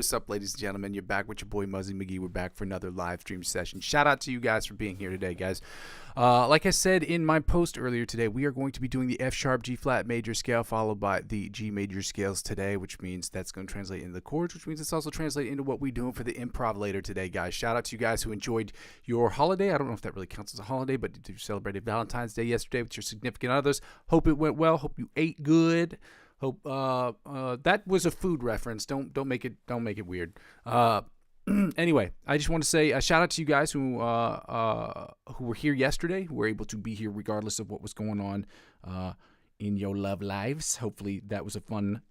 what's up, ladies and gentlemen? You're back with your boy Muzzy McGee. We're back for another live stream session. Shout out to you guys for being here today, guys. Like I said in my post earlier today, we are going to be doing the F sharp G flat major scale followed by the G major scales today, which means that's going to translate into the chords, which means it's also translate into what we're doing for the improv later today, guys. Shout out to you guys who enjoyed your holiday. I don't know if that really counts as a holiday, but you celebrated Valentine's Day yesterday with your significant others. Hope it went well. Hope you ate good. Hope that was a food reference. Don't make it weird. Anyway, I just want to say a shout out to you guys who were here yesterday, who were able to be here regardless of what was going on in your love lives. Hopefully that was a fun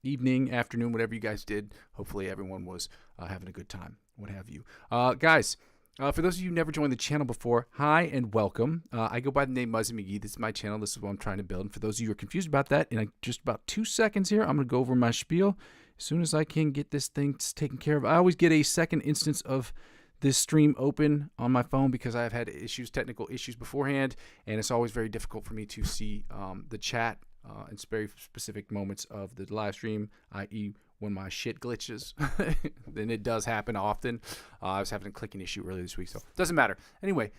evening, afternoon, whatever you guys did. Hopefully everyone was having a good time, what have you. Guys, for those of you who never joined the channel before, hi and welcome. I go by the name Muzzy McGee. This is my channel. This is what I'm trying to build. And for those of you who are confused about that, in just about 2 seconds here, I'm going to go over my spiel. As soon as I can get this thing taken care of, I always get a second instance of this stream open on my phone because I've had technical issues beforehand, and it's always very difficult for me to see the chat in very specific moments of the live stream, i.e. when my shit glitches. Then it does happen often. I was having a clicking issue earlier this week, so it doesn't matter. Anyway,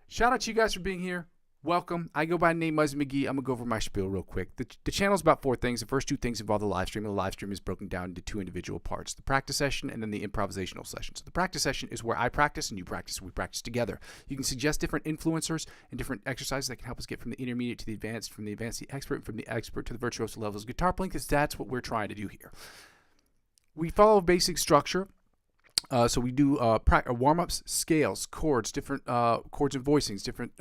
shout out to you guys for being here. Welcome. I go by the name Muzzy McGee. I'm going to go over my spiel real quick. The channel is about 4 things. The first 2 things involve the live stream, and the live stream is broken down into 2 individual parts, the practice session and then the improvisational session. So the practice session is where I practice and you practice and we practice together. You can suggest different influencers and different exercises that can help us get from the intermediate to the advanced, from the advanced to the expert, and from the expert to the virtuoso levels of guitar playing, because that's what we're trying to do here. We follow a basic structure. So we do warm-ups, scales, chords, different chords and voicings, different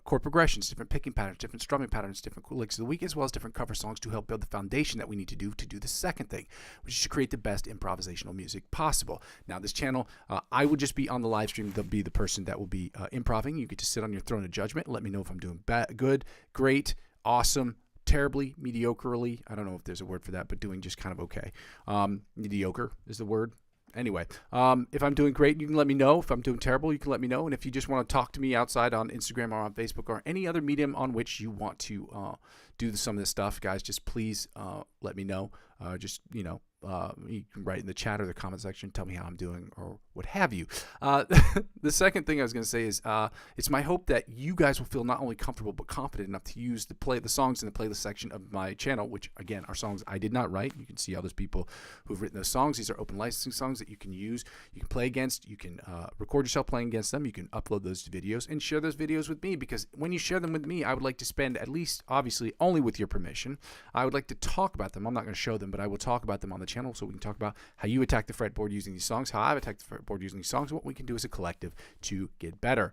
chord progressions, different picking patterns, different strumming patterns, different licks of the week, as well as different cover songs to help build the foundation that we need to do the second thing, which is to create the best improvisational music possible. Now, this channel, I will just be on the live stream. They'll be the person that will be improving. You get to sit on your throne of judgment and let me know if I'm doing good, great, awesome, terribly, mediocrely. I don't know if there's a word for that, but doing just kind of okay. Mediocre is the word. Anyway, if I'm doing great, you can let me know. If I'm doing terrible, you can let me know. And if you just want to talk to me outside on Instagram or on Facebook or any other medium on which you want to do some of this stuff, guys, just please let me know. You can write in the chat or the comment section, tell me how I'm doing or what have you. The second thing I was going to say is it's my hope that you guys will feel not only comfortable but confident enough to use the songs in the playlist section of my channel, which again are songs I did not write. You can see all those people who've written those songs. These are open licensing songs that you can use, you can play against, you can record yourself playing against them, you can upload those to videos and share those videos with me, because when you share them with me, I would like to spend, at least obviously only with your permission, I would like to talk about them. I'm not going to show them, but I will talk about them on the channel, so we can talk about how you attack the fretboard using these songs, how I've attacked the fretboard using these songs, and what we can do as a collective to get better.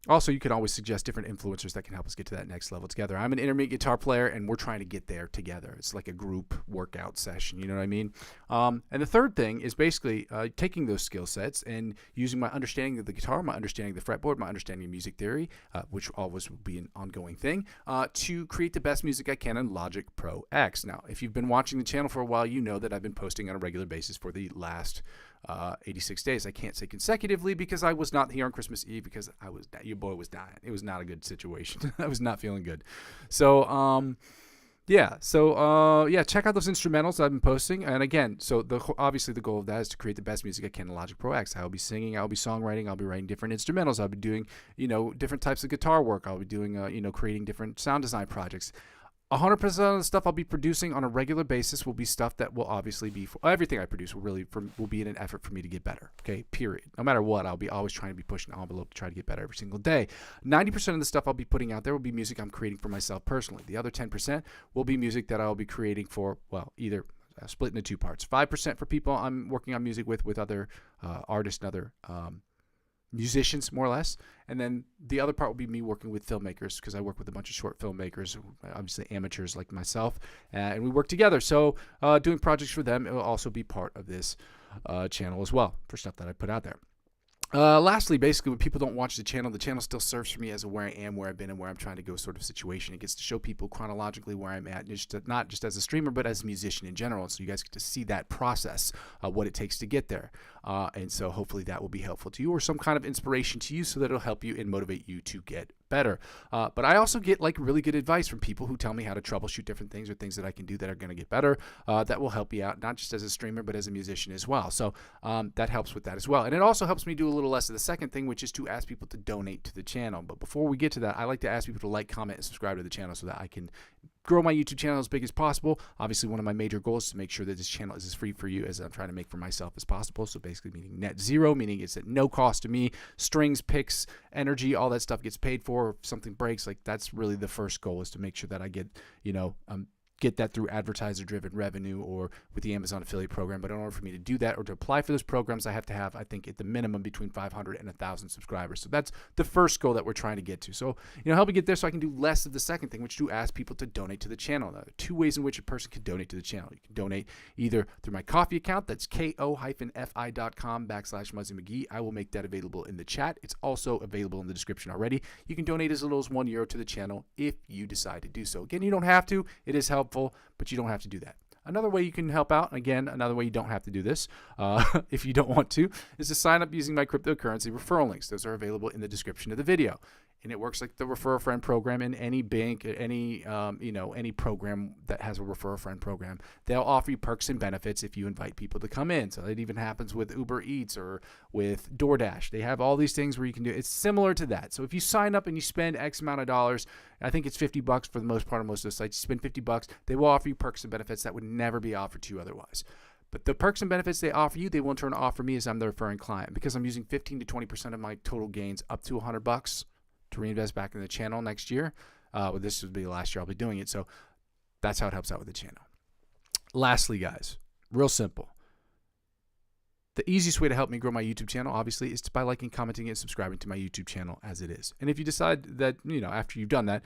Also, you can always suggest different influencers that can help us get to that next level together. I'm an intermediate guitar player, and we're trying to get there together. It's like a group workout session, you know what I mean? And the third thing is basically taking those skill sets and using my understanding of the guitar, my understanding of the fretboard, my understanding of music theory, which always will be an ongoing thing, to create the best music I can in Logic Pro X. Now, if you've been watching the channel for a while, you know that I've been posting on a regular basis for the last 86 days. I can't say consecutively because I was not here on Christmas Eve because your boy was dying. It was not a good situation. I was not feeling good. So, check out those instrumentals I've been posting. And again, so obviously the goal of that is to create the best music I can in Logic Pro X. I'll be singing, I'll be songwriting, I'll be writing different instrumentals, I'll be doing, different types of guitar work, I'll be doing, creating different sound design projects. 100% of the stuff I'll be producing on a regular basis will be stuff that will obviously be for everything I produce will be in an effort for me to get better. Okay, period. No matter what, I'll be always trying to be pushing the envelope to try to get better every single day. 90% of the stuff I'll be putting out there will be music I'm creating for myself personally. The other 10% will be music that I'll be creating for, either split into 2 parts. 5% for people I'm working on music with other artists and other musicians, more or less, and then the other part will be me working with filmmakers, because I work with a bunch of short filmmakers, obviously amateurs like myself, and we work together. So doing projects for them, it will also be part of this channel as well, for stuff that I put out there. Lastly, basically, when people don't watch the channel still serves for me as a where I am, where I've been, and where I'm trying to go sort of situation. It gets to show people chronologically where I'm at, not just as a streamer, but as a musician in general. So you guys get to see that process, what it takes to get there. And so hopefully that will be helpful to you or some kind of inspiration to you so that it'll help you and motivate you to get better. But I also get like really good advice from people who tell me how to troubleshoot different things or things that I can do that are going to get better. That will help you out, not just as a streamer, but as a musician as well. So that helps with that as well. And it also helps me do a little less of the second thing, which is to ask people to donate to the channel. But before we get to that, I like to ask people to like, comment, and subscribe to the channel so that I can grow my YouTube channel as big as possible. Obviously, one of my major goals is to make sure that this channel is as free for you as I'm trying to make for myself as possible. So basically meaning net zero, meaning it's at no cost to me. Strings, picks, energy, all that stuff gets paid for. If something breaks, like that's really the first goal, is to make sure that I get, get that through advertiser-driven revenue or with the Amazon affiliate program. But in order for me to do that or to apply for those programs, I have to have, I think, at the minimum between 500 and 1,000 subscribers. So that's the first goal that we're trying to get to. So, help me get there so I can do less of the second thing, which is to ask people to donate to the channel. Now, there are two ways in which a person can donate to the channel. You can donate either through my Ko-fi account, that's ko-fi.com/Muzzy McGee. I will make that available in the chat. It's also available in the description already. You can donate as little as €1 to the channel if you decide to do so. Again, you don't have to. It is helpful, but you don't have to do that. Another way you can help out, again, another way you don't have to do this, if you don't want to, is to sign up using my cryptocurrency referral links. Those are available in the description of the video. And it works like the Refer a Friend program in any bank, any program that has a Refer a Friend program. They'll offer you perks and benefits if you invite people to come in. So it even happens with Uber Eats or with DoorDash. They have all these things where you can do. It's similar to that. So if you sign up and you spend X amount of dollars, I think it's $50 for the most part on most of the sites. You spend $50, they will offer you perks and benefits that would never be offered to you otherwise. But the perks and benefits they offer you, they will in turn offer me as I'm the referring client, because I'm using 15 to 20% of my total gains up to $100 to reinvest back in the channel next year. Well, this would be the last year I'll be doing it. So that's how it helps out with the channel. Lastly, guys, real simple. The easiest way to help me grow my YouTube channel, obviously, is by liking, commenting, and subscribing to my YouTube channel as it is. And if you decide that, after you've done that,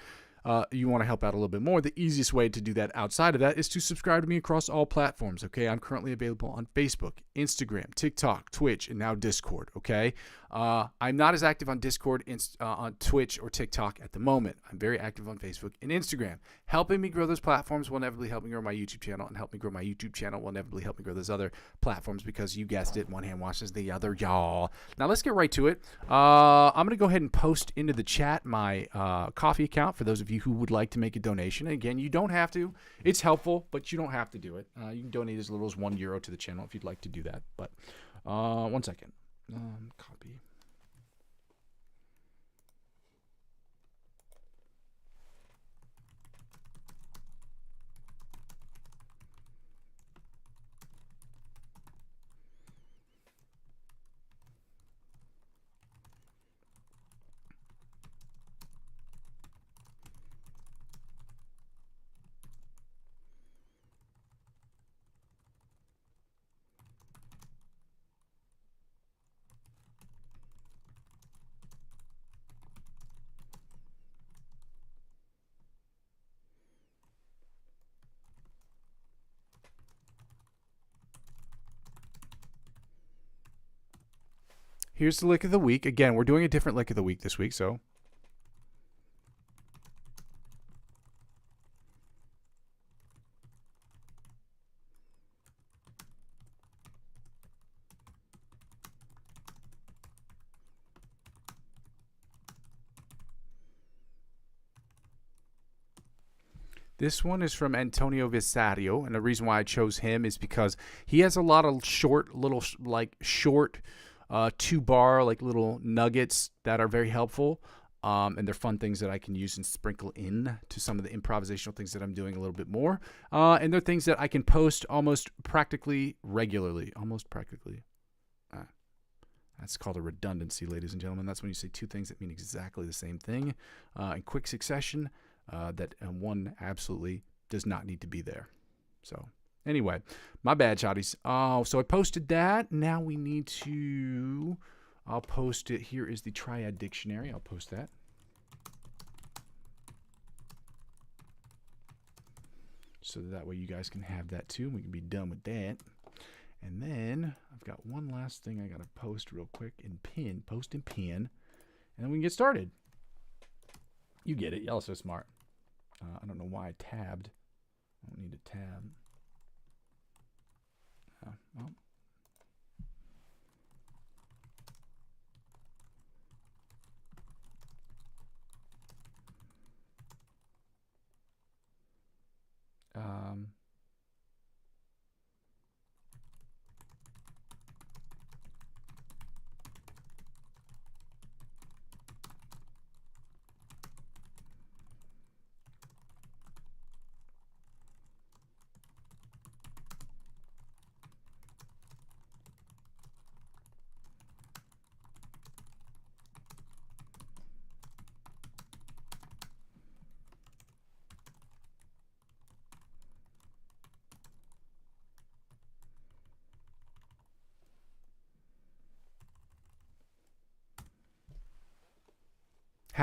you want to help out a little bit more, the easiest way to do that outside of that is to subscribe to me across all platforms, okay? I'm currently available on Facebook, Instagram, TikTok, Twitch, and now Discord, okay? I'm not as active on Discord, on Twitch, or TikTok at the moment. I'm very active on Facebook and Instagram. Helping me grow those platforms will inevitably help me grow my YouTube channel, and help me grow my YouTube channel will inevitably help me grow those other platforms, because you guessed it, one hand washes the other, y'all. Now let's get right to it. I'm going to go ahead and post into the chat my Ko-fi account for those of you who would like to make a donation. Again, you don't have to. It's helpful, but you don't have to do it. You can donate as little as €1 to the channel if you'd like to do that. But 1 second. Copy. Here's the lick of the week. Again, we're doing a different lick of the week this week, so. This one is from Antonio Visario, and the reason why I chose him is because he has a lot of short 2-bar, like little nuggets that are very helpful. And they're fun things that I can use and sprinkle in to some of the improvisational things that I'm doing a little bit more. And they're things that I can post almost practically regularly. Almost practically. That's called a redundancy, ladies and gentlemen. That's when you say two things that mean exactly the same thing in quick succession, that one absolutely does not need to be there. So anyway, my bad, shotties. So I posted that. Now we need to... I'll post it. Here is the Triad Dictionary. I'll post that. So that way you guys can have that too. We can be done with that. And then I've got one last thing I got to post real quick and pin. Post and pin. And then we can get started. You get it. Y'all are so smart. I don't know why I tabbed. I don't need a tab. Well.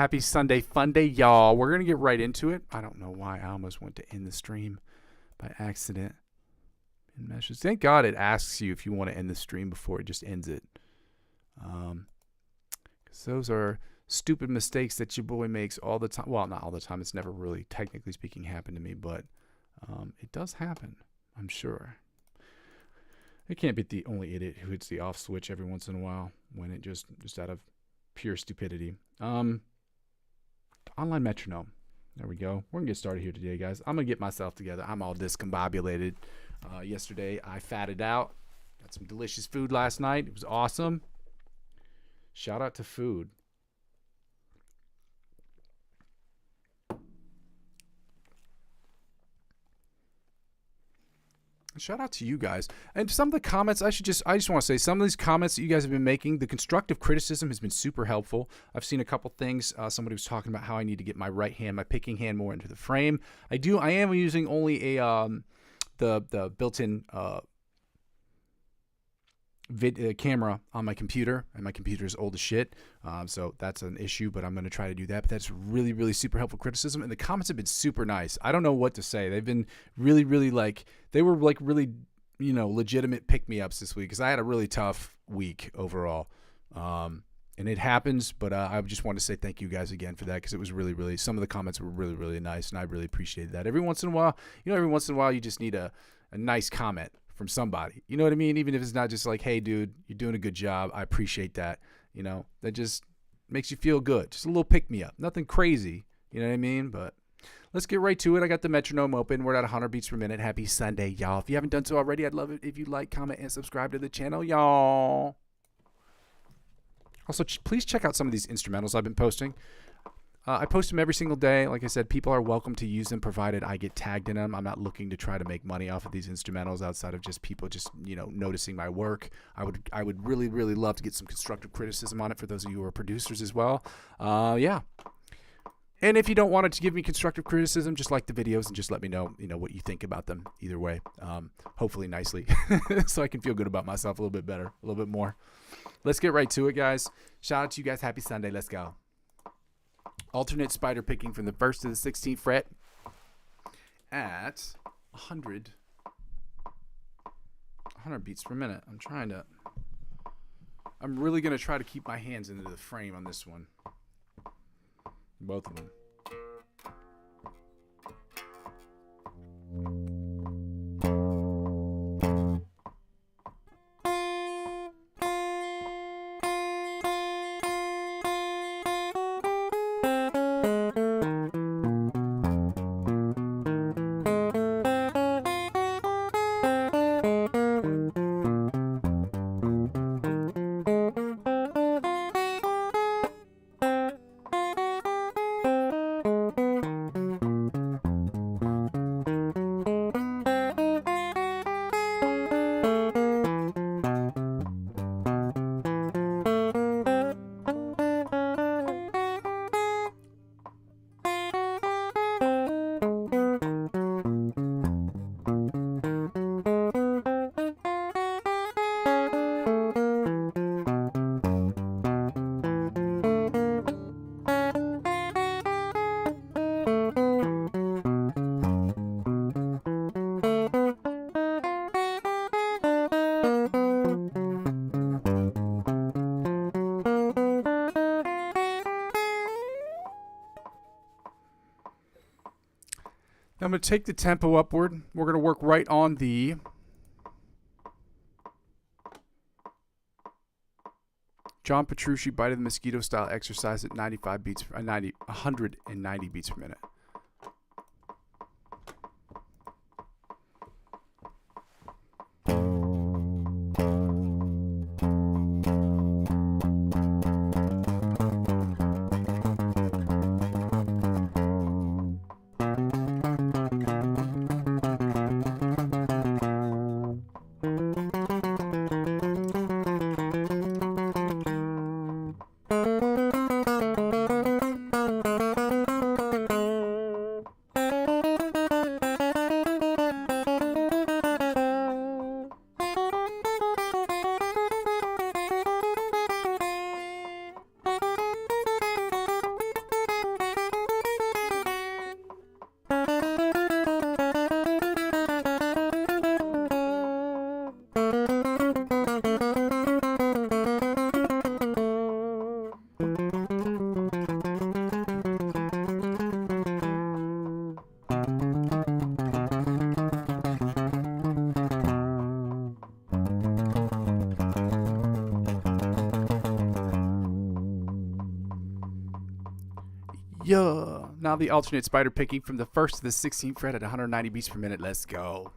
Happy Sunday fun day, y'all. We're going to get right into it. I don't know why I almost went to end the stream by accident. In meshes. Thank God it asks you if you want to end the stream before it just ends it. Because those are stupid mistakes that your boy makes all the time. Well, not all the time. It's never really, technically speaking, happened to me, but it does happen, I'm sure. I can't be the only idiot who hits the off switch every once in a while when it just out of pure stupidity. Online metronome. There we go. We're going to get started here today, guys. I'm going to get myself together. I'm all discombobulated. Yesterday, I fatted out. Got some delicious food last night. It was awesome. Shout out to food. Shout out to you guys. And some of the comments, I just want to say, some of these comments that you guys have been making, the constructive criticism has been super helpful. I've seen a couple things. Somebody was talking about how I need to get my right hand, my picking hand more into the frame. I am using only a the built-in camera on my computer, and my computer is old as shit, so that's an issue, but I'm going to try to do that. But that's really, really super helpful criticism, and the comments have been super nice. I don't know what to say. They've been really, really really, legitimate pick-me-ups this week, because I had a really tough week overall, and it happens, but I just want to say thank you guys again for that, because it was really, really, some of the comments were really, really nice, and I really appreciated that. Every once in a while, you just need a nice comment from somebody, you know what I mean? Even if it's not just like, hey dude, you're doing a good job, I appreciate that. That just makes you feel good. Just a little pick me up, nothing crazy, you know what I mean? But let's get right to it. I got the metronome open. We're at 100 beats per minute. Happy Sunday, y'all. If you haven't done so already, I'd love it if you like, comment, and subscribe to the channel, y'all. Also, please check out some of these instrumentals I've been posting. I post them every single day. Like I said, people are welcome to use them provided I get tagged in them. I'm not looking to try to make money off of these instrumentals outside of just people noticing my work. I would really, really love to get some constructive criticism on it for those of you who are producers as well. Yeah. And if you don't want to give me constructive criticism, just like the videos and just let me know, what you think about them either way. Hopefully nicely, so I can feel good about myself a little bit better, a little bit more. Let's get right to it, guys. Shout out to you guys. Happy Sunday. Let's go. Alternate spider picking from the 1st to the 16th fret at 100 beats per minute. I'm really going to try to keep my hands into the frame on this one. Both of them. I'm going to take the tempo upward. We're going to work right on the John Petrucci Bite of the Mosquito style exercise at 190 beats per minute. Yeah. Now the alternate spider picking from the 1st to the 16th fret at 190 beats per minute. Let's go.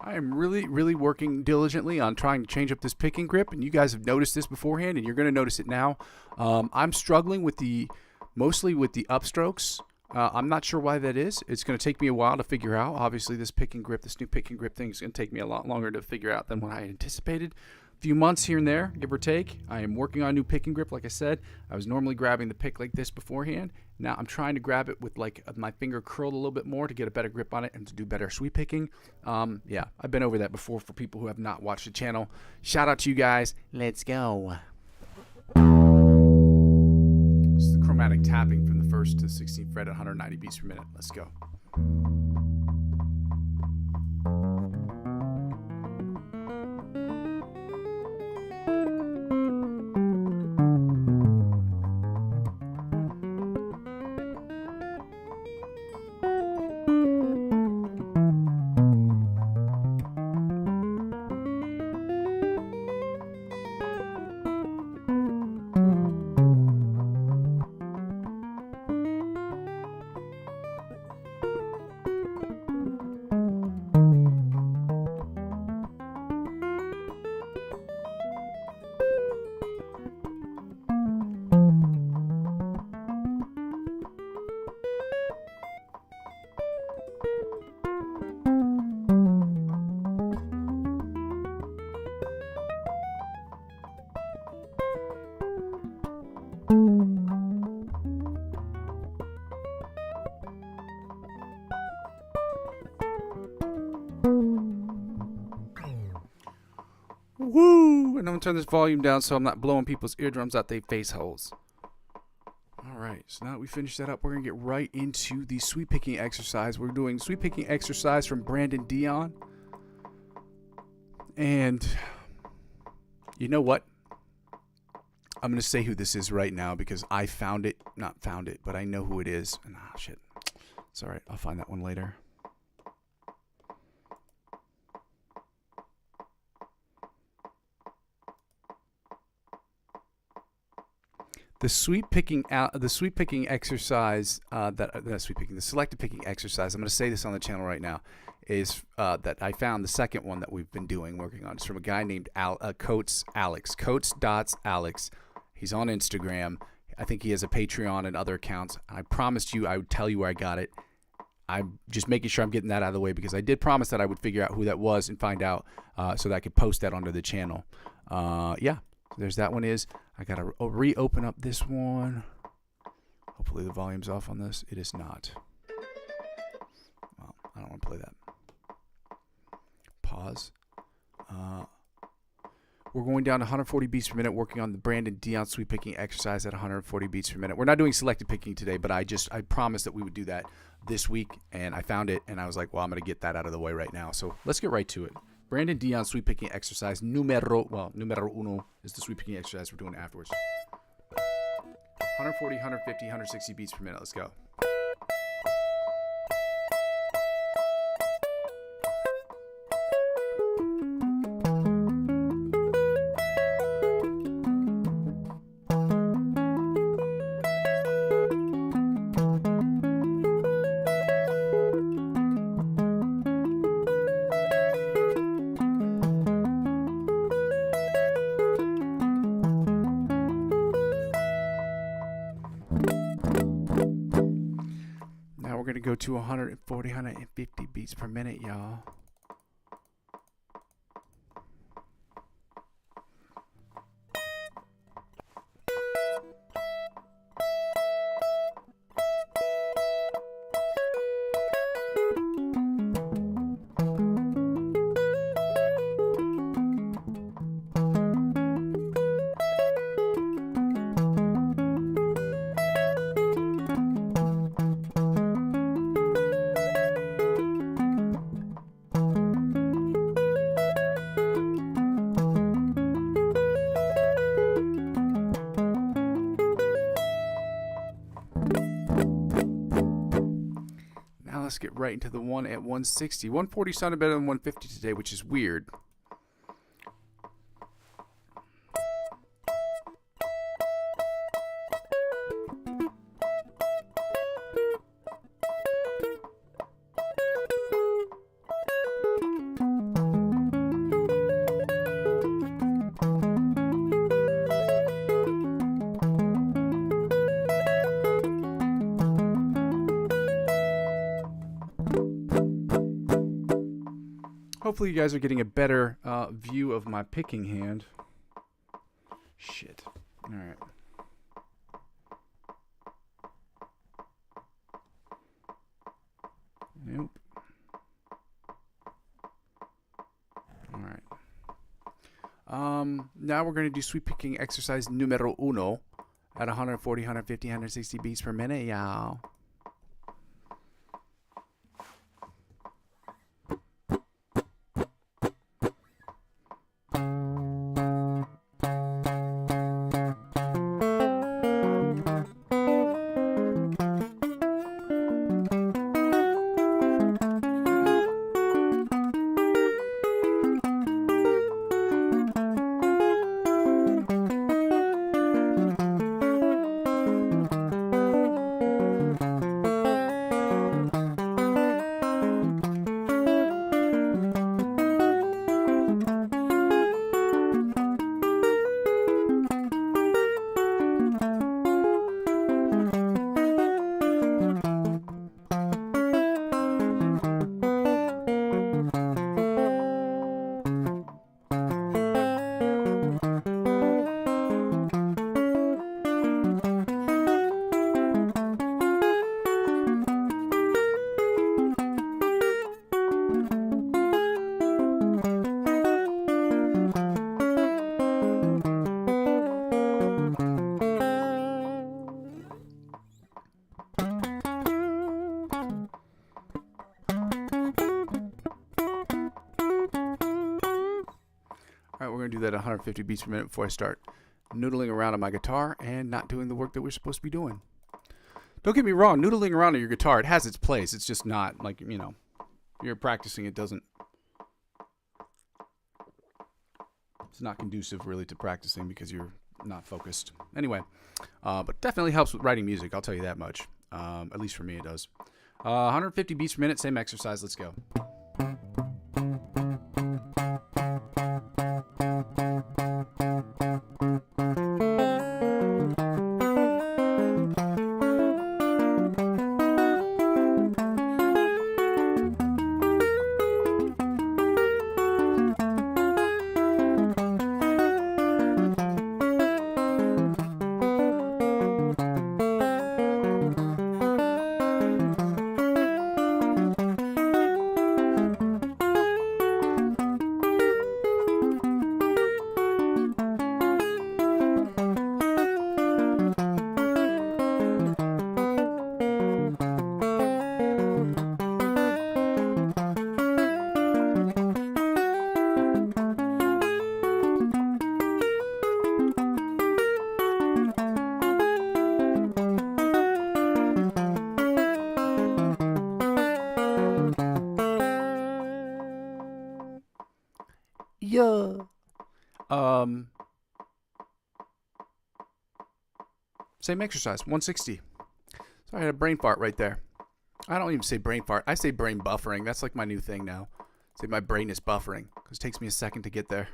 I am really working diligently on trying to change up this picking grip, and you guys have noticed this beforehand, and you're going to notice it now. I'm struggling with mostly with the upstrokes. I'm not sure why that is. It's going to take me a while to figure out. Obviously, this new picking grip thing is going to take me a lot longer to figure out than what I anticipated. A few months here and there, give or take. I am working on a new picking grip. Like I said, I was normally grabbing the pick like this beforehand. Now I'm trying to grab it with like my finger curled a little bit more to get a better grip on it and to do better sweep picking. Yeah, I've been over that before for people who have not watched the channel. Shout out to you guys. Let's go. This is the chromatic tapping from the 1st to the 16th fret at 190 beats per minute. Let's go. Woo! And I'm going to turn this volume down so I'm not blowing people's eardrums out their face holes. Alright, so now that we finish that up, we're going to get right into the sweep picking exercise. We're doing sweep picking exercise from Brandon Dion. And you know what? I'm going to say who this is right now because I found it. Not found it, but I know who it is. And shit. It's alright. I'll find that one later. The sweep picking exercise the selected picking exercise. I'm going to say this on the channel right now. Is that I found the second one that we've been working on. It's from a guy named Coates Alex. Coates.Alex. He's on Instagram. I think he has a Patreon and other accounts. I promised you I would tell you where I got it. I'm just making sure I'm getting that out of the way because I did promise that I would figure out who that was and find out so that I could post that onto the channel. Yeah, there's that one is. I got to reopen up this one. Hopefully the volume's off on this. It is not. Well, I don't want to play that. Pause. We're going down to 140 beats per minute, working on the Brandon Dion sweep picking exercise at 140 beats per minute. We're not doing selected picking today, but I promised that we would do that this week, and I found it, and I was like, well, I'm going to get that out of the way right now. So let's get right to it. Brandon Dion sweep picking exercise numero uno is the sweep picking exercise we're doing afterwards. 140, 150, 160 beats per minute. Let's go. going to go to 140, 150 beats per minute, y'all. Let's get right into the one at 160. 140 sounded better than 150 today, which is weird. Hopefully you guys are getting a better view of my picking hand. Shit. All right. Nope. All right. Now we're going to do sweep picking exercise numero uno at 140, 150, 160 beats per minute, y'all. Alright, we're going to do that at 150 beats per minute before I start noodling around on my guitar and not doing the work that we're supposed to be doing. Don't get me wrong, noodling around on your guitar, it has its place. It's just not, like, you know, you're practicing, it doesn't, it's not conducive really to practicing because you're not focused. Anyway, but definitely helps with writing music, I'll tell you that much. At least for me it does. 150 beats per minute, same exercise, let's go. Yeah. Same exercise, 160. Sorry, I had a brain fart right there. I don't even say brain fart. I say brain buffering. That's like my new thing now. Say my brain is buffering because it takes me a second to get there.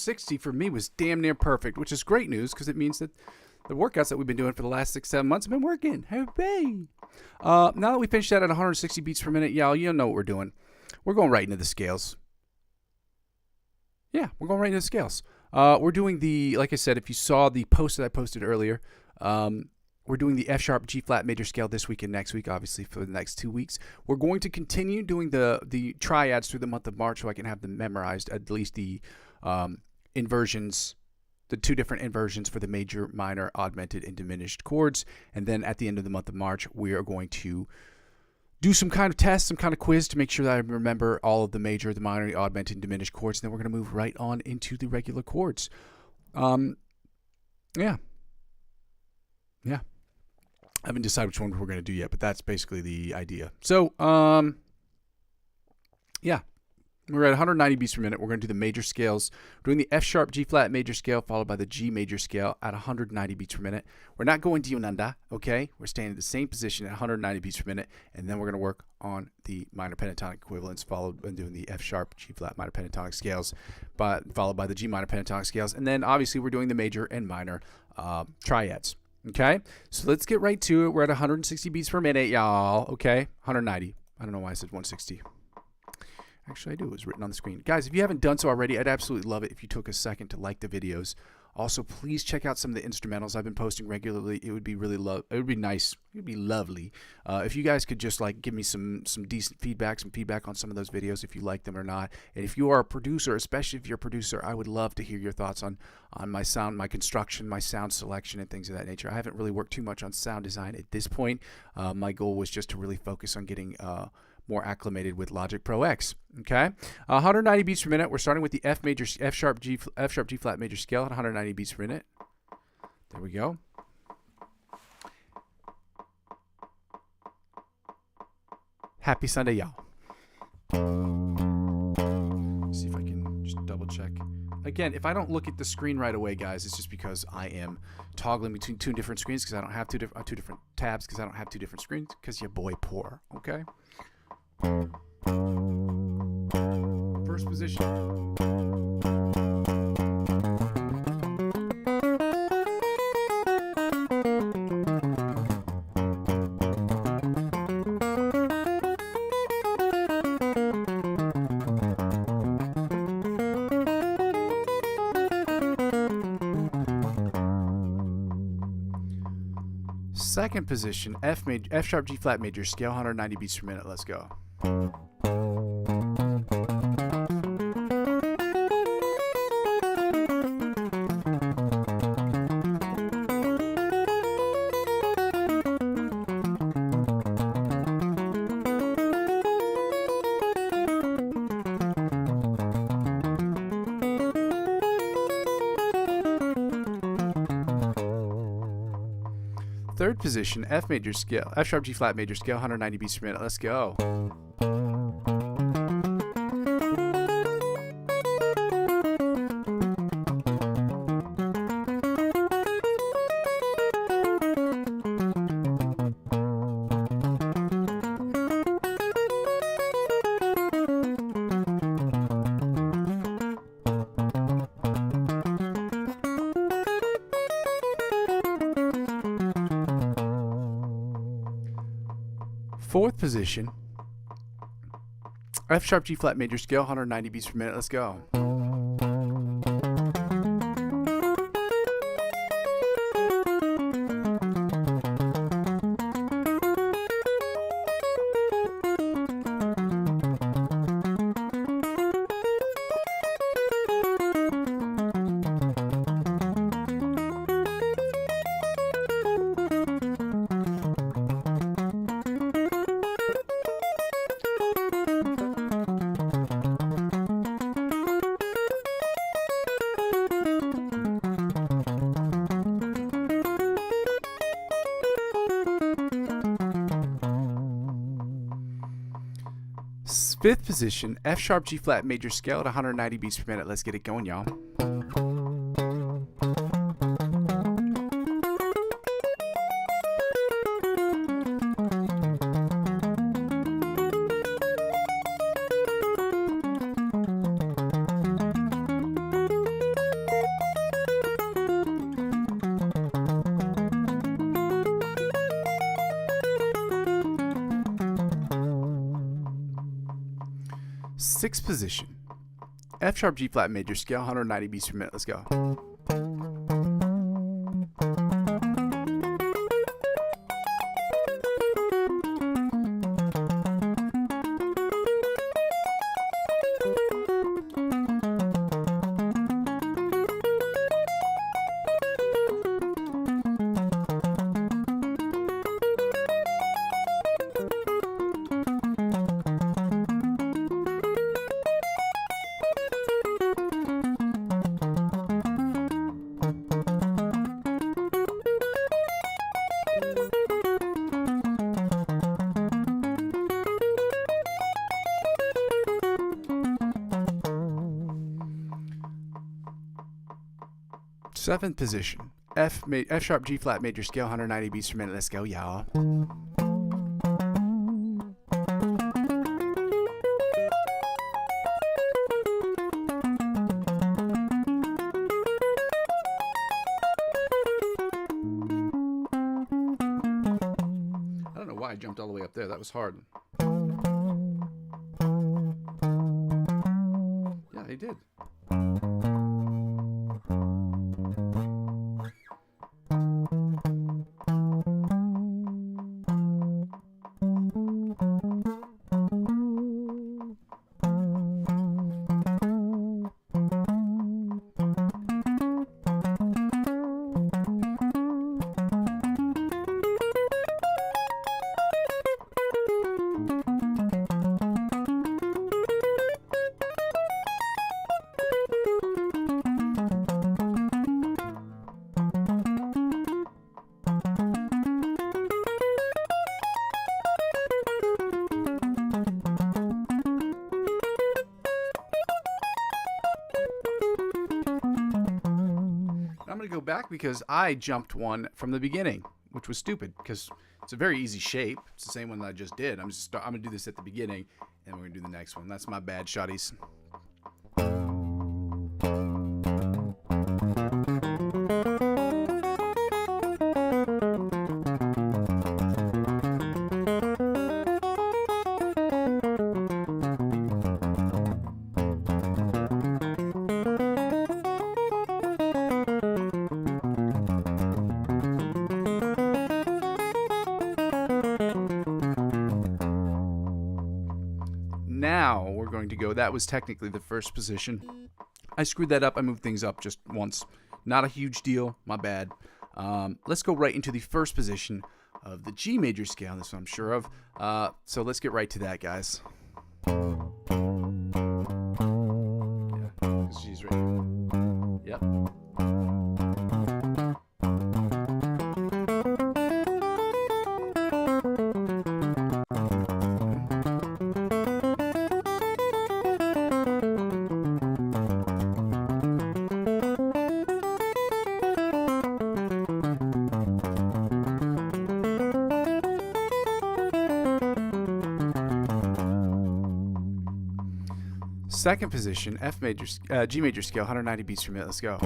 160 for me was damn near perfect, which is great news because it means that the workouts that we've been doing for the last 6-7 months have been working. Hooray! Now that we finished that at 160 beats per minute, y'all, you know what we're doing. We're going right into the scales. Yeah, we're going right into the scales. We're doing like I said, if you saw the post that I posted earlier, we're doing the F sharp G flat major scale this week and next week, obviously for the next 2 weeks. We're going to continue doing the triads through the month of March so I can have them memorized, at least the inversions, the 2 different inversions for the major, minor, augmented, and diminished chords. And then at the end of the month of March, we are going to do some kind of test, some kind of quiz to make sure that I remember all of the major, the minor, the augmented, and diminished chords. And then we're going to move right on into the regular chords. Yeah. I haven't decided which one we're going to do yet, but that's basically the idea. So, yeah. We're at 190 beats per minute. We're going to do the major scales. We're doing the F sharp G flat major scale followed by the G major scale at 190 beats per minute. We're not going Dionanda, okay? We're staying in the same position at 190 beats per minute, and then we're going to work on the minor pentatonic equivalents, followed by doing the F sharp G flat minor pentatonic scales, followed by the G minor pentatonic scales, and then obviously we're doing the major and minor triads. Okay, so let's get right to it. We're at 160 beats per minute, y'all. Okay, 190. I don't know why I said 160. Actually, I do. It was written on the screen. Guys, if you haven't done so already, I'd absolutely love it if you took a second to like the videos. Also, please check out some of the instrumentals I've been posting regularly. It would be it would be nice. It would be lovely if you guys could just give me some decent feedback, some feedback on some of those videos if you like them or not. And if you are a producer, especially if you're a producer, I would love to hear your thoughts on my sound, my construction, my sound selection, and things of that nature. I haven't really worked too much on sound design at this point. My goal was just to really focus on getting more acclimated with Logic Pro X. Okay, 190 beats per minute. We're starting with the F sharp G flat major scale at 190 beats per minute. There we go. Happy Sunday, y'all. See if I can just double check. Again, if I don't look at the screen right away, guys, it's just because I am toggling between 2 different screens because I don't have two different tabs because I don't have 2 different screens because your boy poor. Okay. First position. Second position, F sharp G flat major scale, 190 beats per minute. Let's go. Third position, F sharp G flat major scale, 190 beats per minute. Let's go. Fourth position, F sharp G flat major scale, 190 beats per minute. Let's go. Fifth position, F sharp G flat major scale at 190 beats per minute. Let's get it going, y'all. Sixth position, F sharp G flat major scale, 190 beats per minute. Let's go. Seventh position, F sharp G flat major scale, 190 beats per minute. Let's go, y'all. I don't know why I jumped all the way up there. That was hard. Yeah, I did. I'm going to go back because I jumped one from the beginning, which was stupid because it's a very easy shape. It's the same one that I just did. I'm going to do this at the beginning, and we're going to do the next one. That's my bad, shotties. Now we're going to go. That was technically the first position. I screwed that up. I moved things up just once. Not a huge deal. My bad. Let's go right into the first position of the G major scale. This one I'm sure of. So let's get right to that, guys. Yeah, G's right here. Yep. Second position, G major scale, 190 beats per minute. Let's go.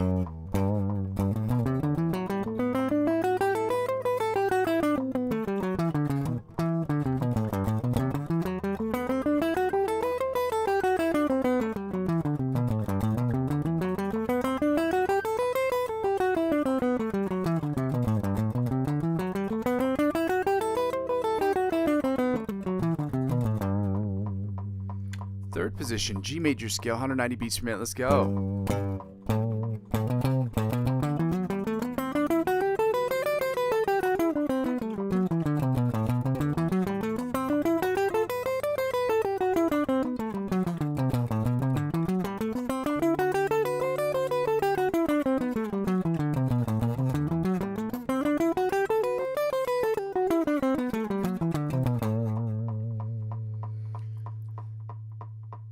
Third position, G major scale, 190 beats per minute. Let's go.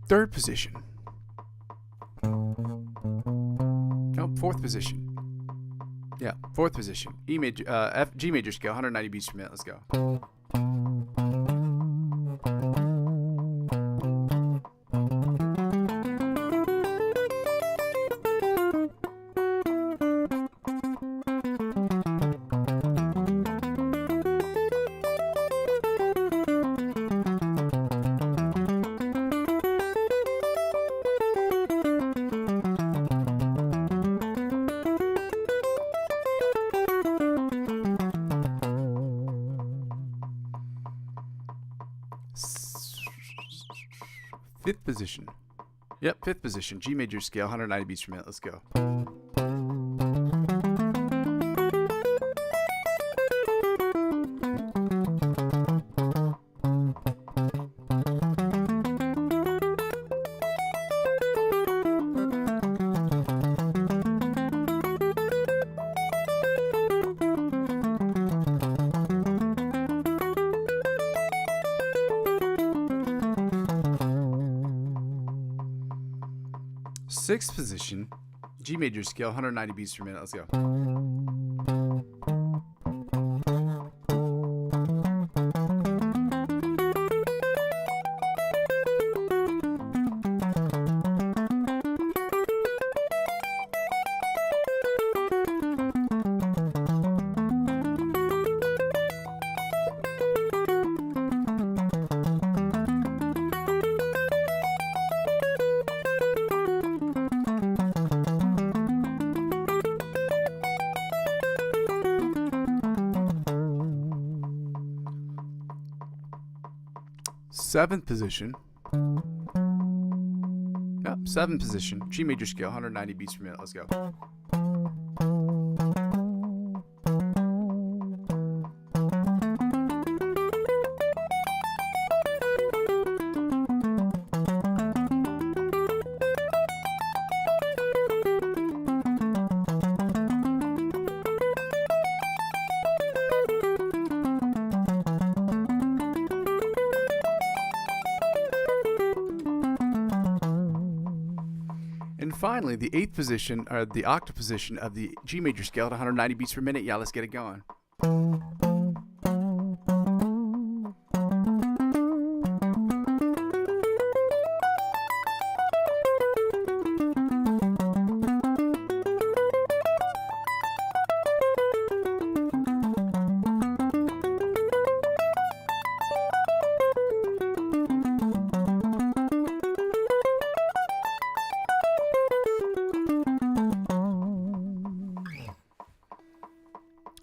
Third position. No, fourth position. Yeah, fourth position. G major scale, 190 beats per minute. Let's go. Fifth position. Yep, fifth position. G major scale, 190 beats per minute. Let's go. Sixth position, G major scale, 190 beats per minute. Let's go. Seventh position. Yep, seventh position. G major scale, 190 beats per minute. Let's go. And finally, the eighth position, or the octave position of the G major scale at 190 beats per minute. Yeah, let's get it going.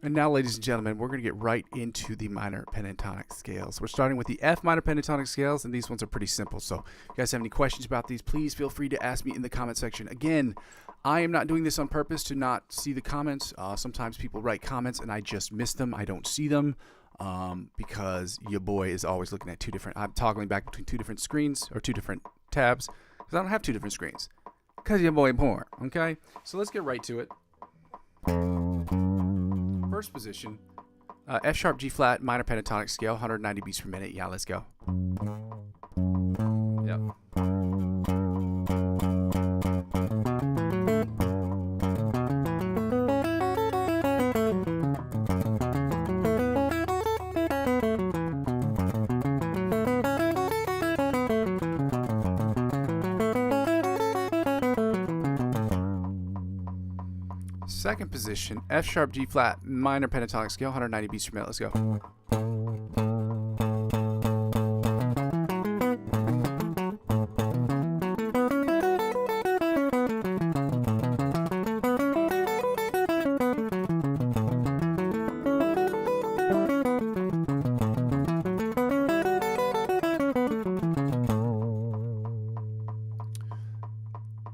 And now, ladies and gentlemen, we're going to get right into the minor pentatonic scales. We're starting with the F minor pentatonic scales, and these ones are pretty simple. So if you guys have any questions about these, please feel free to ask me in the comment section. Again, I am not doing this on purpose to not see the comments. Sometimes people write comments, and I just miss them. I don't see them because your boy is always looking at I'm toggling back between two different screens or two different tabs because I don't have two different screens because your boy poor, okay? So let's get right to it. First position, F sharp G flat minor pentatonic scale, 190 beats per minute. Yeah, let's go. Yep. Second position, F sharp G flat minor pentatonic scale, 190 beats per minute. Let's go.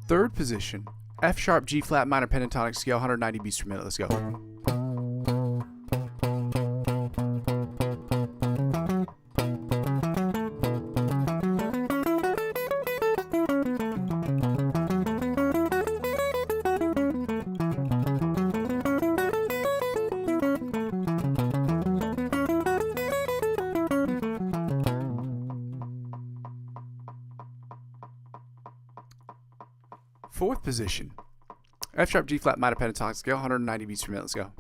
Third position, F sharp G flat minor pentatonic scale, 190 beats per minute. Let's go. Fourth position, F sharp G flat minor pentatonic scale, 190 beats per minute. Let's go.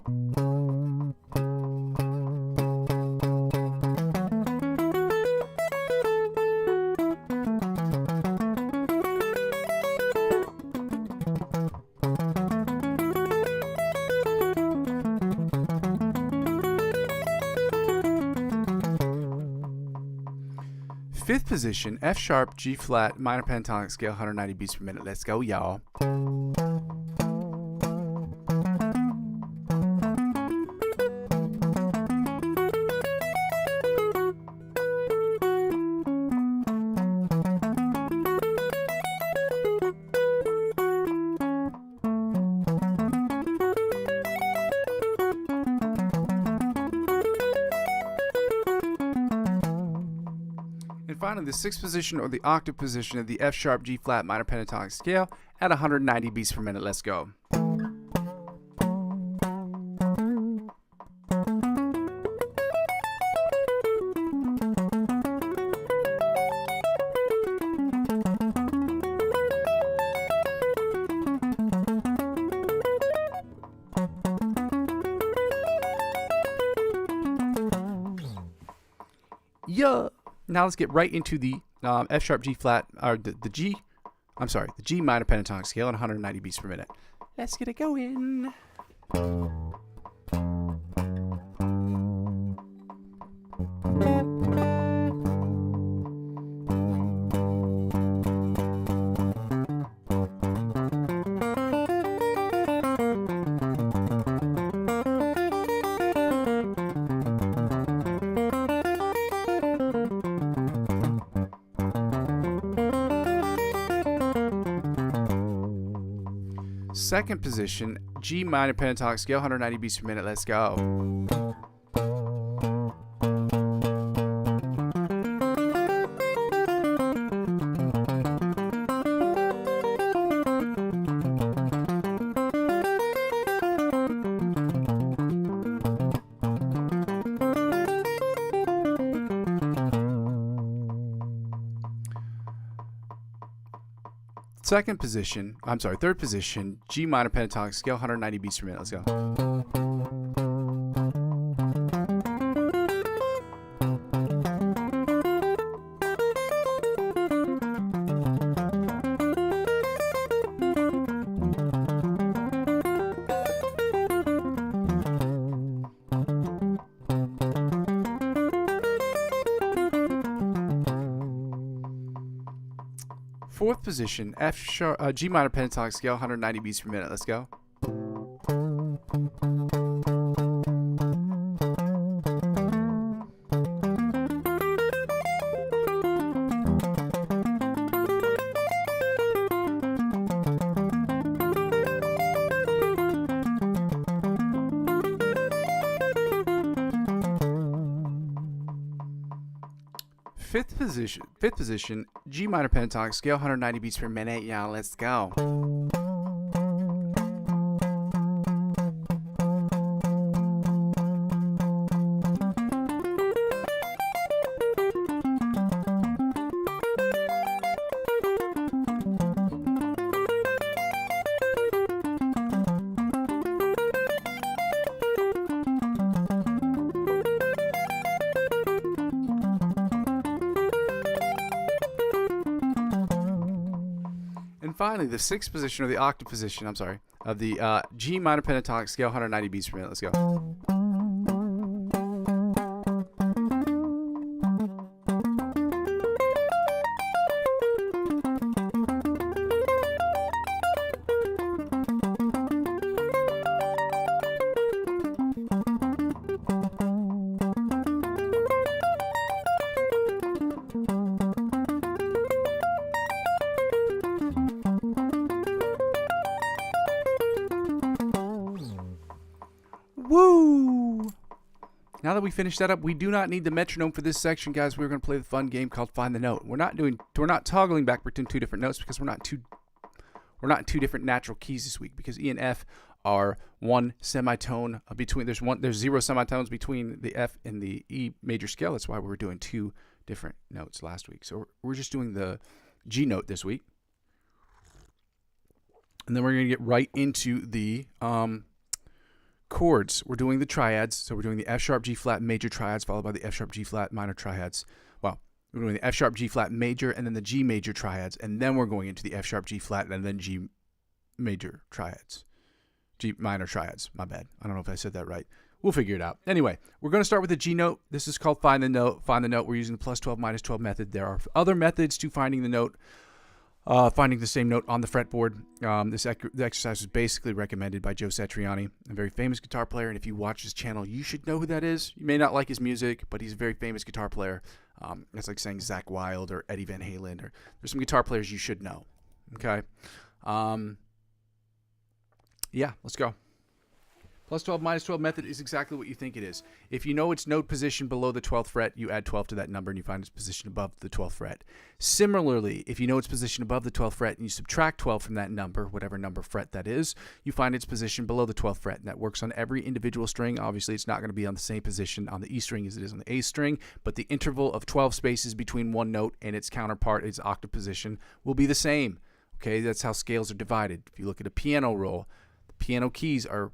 Fifth position, F sharp G flat minor pentatonic scale, 190 beats per minute. Let's go, y'all. finally, the sixth position or the octave position of the F sharp G flat minor pentatonic scale at 190 beats per minute. Let's go. Yeah. Now let's get right into the F sharp G flat, or the G minor pentatonic scale at 190 beats per minute. Let's get it going. Second position, G minor pentatonic scale, 190 beats per minute. Let's go. Third position, G minor pentatonic scale, 190 beats per minute. Let's go. Fourth position, G minor pentatonic scale, 190 beats per minute. Let's go. Fifth position, G minor pentatonic scale, 190 beats per minute. Yeah, let's go. Finally, the sixth position, or the octave position, of the G minor pentatonic scale, 190 beats per minute. Let's go. Woo! Now that we finished that up, we do not need the metronome for this section, guys. We're going to play the fun game called Find the Note. We're not toggling back between two different notes because we're not in two different natural keys this week, because E and F are one semitone between. There's 0 semitones between the F and the E major scale. That's why we were doing two different notes last week. So we're just doing the G note this week, and then we're going to get right into the chords. We're doing the triads. So we're doing the F sharp G flat major triads followed by the F sharp G flat minor triads. Well, we're doing the F sharp G flat major and then the G major triads, and then we're going into the F sharp G flat and then G major triads. G minor triads. My bad. I don't know if I said that right. We'll figure it out. Anyway, we're going to start with the G note. This is called Find the Note. Find the Note. We're using the +12 -12 method. There are other methods to finding the note. Finding the same note on the fretboard. The exercise was basically recommended by Joe Satriani, a very famous guitar player, and if you watch his channel, you should know who that is. You may not like his music, but he's a very famous guitar player. It's like saying Zakk Wylde or Eddie Van Halen, or there's some guitar players you should know. Okay? Yeah, let's go. Plus 12 minus 12 method is exactly what you think it is. If you know its note position below the 12th fret, you add 12 to that number and you find its position above the 12th fret. Similarly, if you know its position above the 12th fret and you subtract 12 from that number, whatever number fret that is, you find its position below the 12th fret. And that works on every individual string. Obviously, it's not going to be on the same position on the E string as it is on the A string, but the interval of 12 spaces between one note and its counterpart, its octave position, will be the same. Okay, that's how scales are divided. If you look at a piano roll, the piano keys are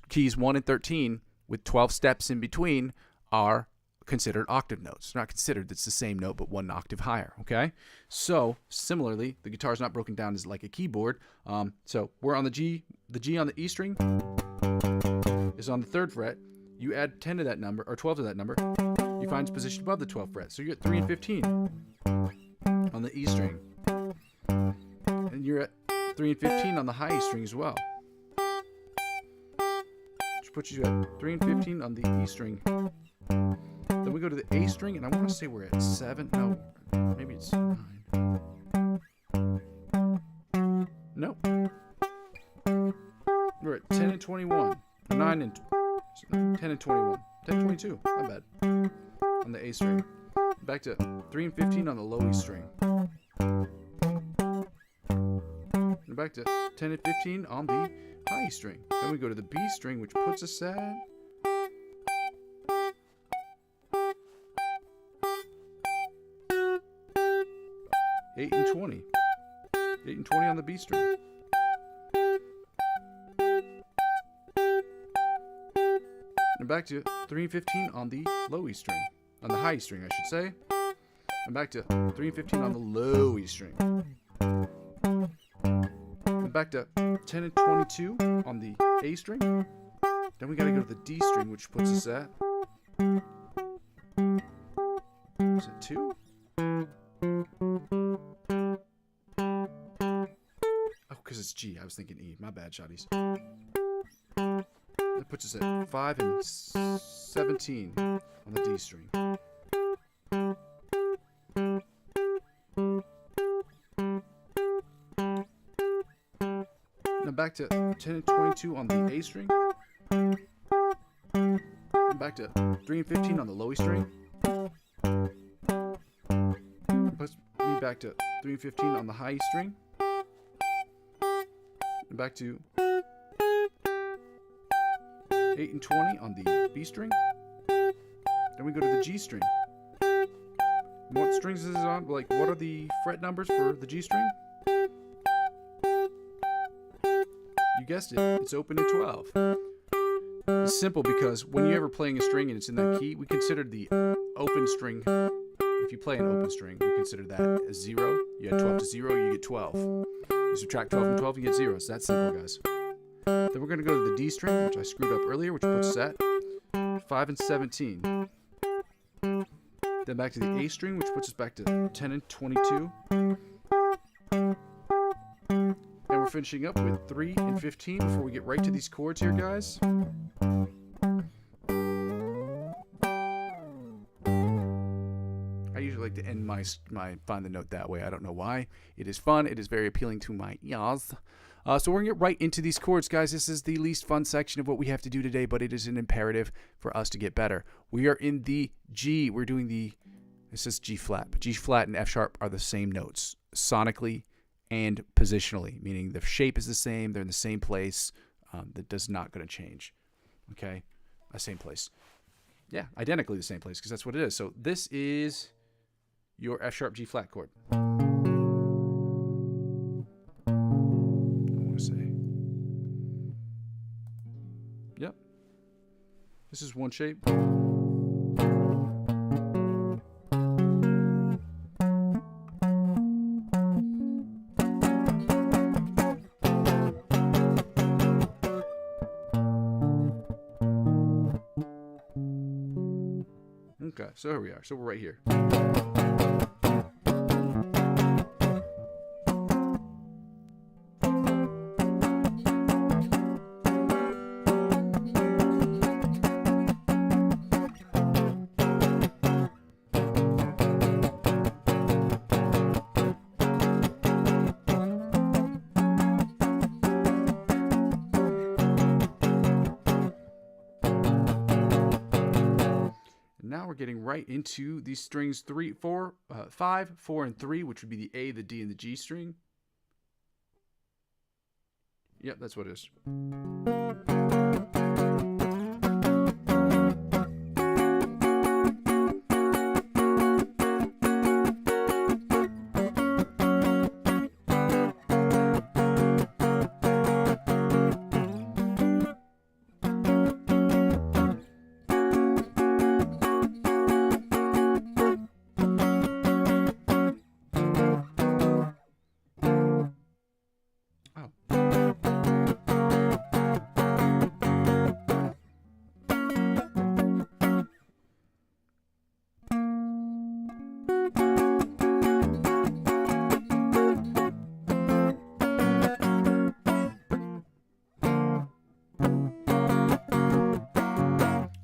keys 1 and 13 with 12 steps in between are considered octave notes. They're not considered, it's the same note but one octave higher. Okay, so similarly, the guitar is not broken down as like a keyboard. So we're on the G on the E string is on the 3rd fret. You add 10 to that number or 12 to that number, you find its position above the 12th fret. So you're at 3 and 15 on the E string, and you're at 3 and 15 on the high E string as well, which puts you at 3 and 15 on the E string. Then we go to the A string, and I want to say we're at 7. No, maybe it's 9. Nope. We're at 10 and 21. 9 and 10 and 21. 10 and 22. My bad. On the A string. Back to 3 and 15 on the low E string. And back to 10 and 15 on the high E string. Then we go to the B string, which puts us at 8 and 20. 8 and 20 on the B string. And back to 3 and 15 on the low E string. On the high E string, I should say. And back to 3 and 15 on the low E string. And back to 10 and 22 on the A string. Then we gotta go to the D string, which puts us at, is it 2? Oh, because it's G. I was thinking E. My bad, shotties. That puts us at 5 and 17 on the D string. Now back to 10 and 22 on the A string. And back to 3 and 15 on the low E string. Puts me back to 3 and 15 on the high E string. And back to 8 and 20 on the B string. Then we go to the G string. And what strings is it on? Like, what are the fret numbers for the G string? You guessed it, it's open in 12. It's simple because when you're ever playing a string and it's in that key, we consider the open string. If you play an open string, we consider that as 0. You add 12 to 0, you get 12. You subtract 12 from 12, you get 0. It's that simple, guys. Then we're going to go to the D string, which I screwed up earlier, which puts us at 5 and 17. Then back to the A string, which puts us back to 10 and 22. And we're finishing up with 3 and 15 before we get right to these chords here, guys. I usually like to end my find the note that way. I don't know why. It is fun. It is very appealing to my ears. So we're going to get right into these chords, guys. This is the least fun section of what we have to do today, but it is an imperative for us to get better. We are in the G. We're doing this is G flat. But G flat and F sharp are the same notes, sonically and positionally, meaning the shape is the same. They're in the same place. That does not going to change. Okay? Same place. Yeah, identically the same place, because that's what it is. So this is your F sharp G flat chord. Yep. This is one shape. Okay, so here we are. So we're right here. now we're getting right into these strings 3, 4, 5, 4, and 3, which would be the A, the D, and the G string. Yep, that's what it is.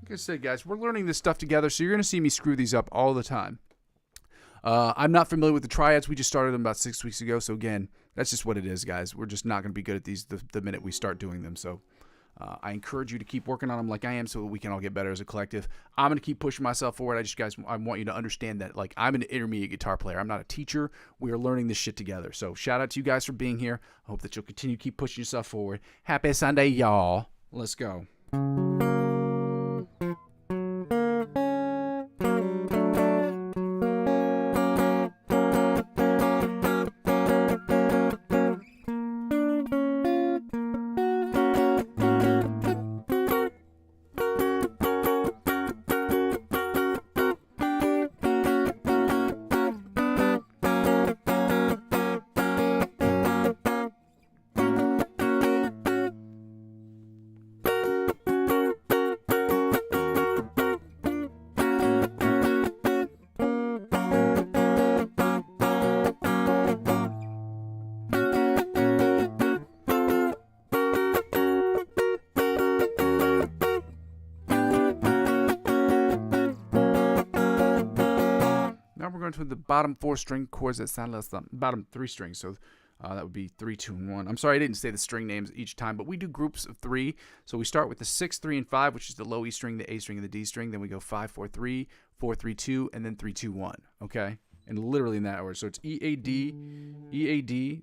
Like I said, guys, we're learning this stuff together, so you're going to see me screw these up all the time. I'm not familiar with the triads. We just started them about 6 weeks ago, so again, that's just what it is, guys. We're just not going to be good at these the minute we start doing them, so I encourage you to keep working on them like I am so that we can all get better as a collective. I'm going to keep pushing myself forward. I want you to understand that, like, I'm an intermediate guitar player. I'm not a teacher. We are learning this shit together. So shout out to you guys for being here. I hope that you'll continue to keep pushing yourself forward. Happy Sunday, y'all. Let's go. We're going to the bottom 4 string chords that sound less than bottom 3 strings. So that would be 3, 2, and 1. I'm sorry I didn't say the string names each time, but we do groups of 3. So we start with the 6, 3, and 5, which is the low E string, the A string, and the D string. Then we go 5, 4, 3, 4, 3, 2, and then 3, 2, 1. Okay? And literally in that order. So it's E, A, D,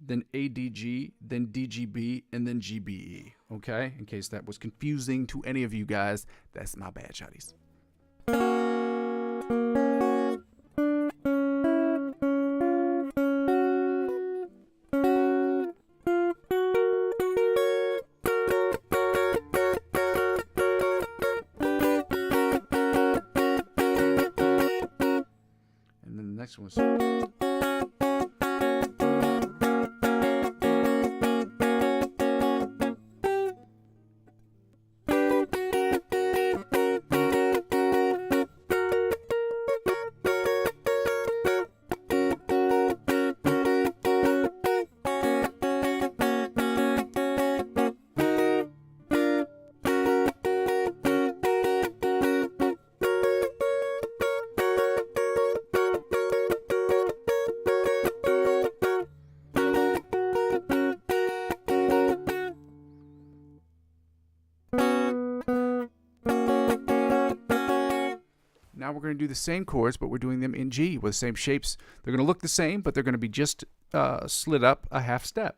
then A, D, G, then D, G, B, and then G, B, E. Okay? In case that was confusing to any of you guys, that's my bad, shotties. Next one was Now we're going to do the same chords, but we're doing them in G with the same shapes. They're going to look the same, but they're going to be just slid up a half step.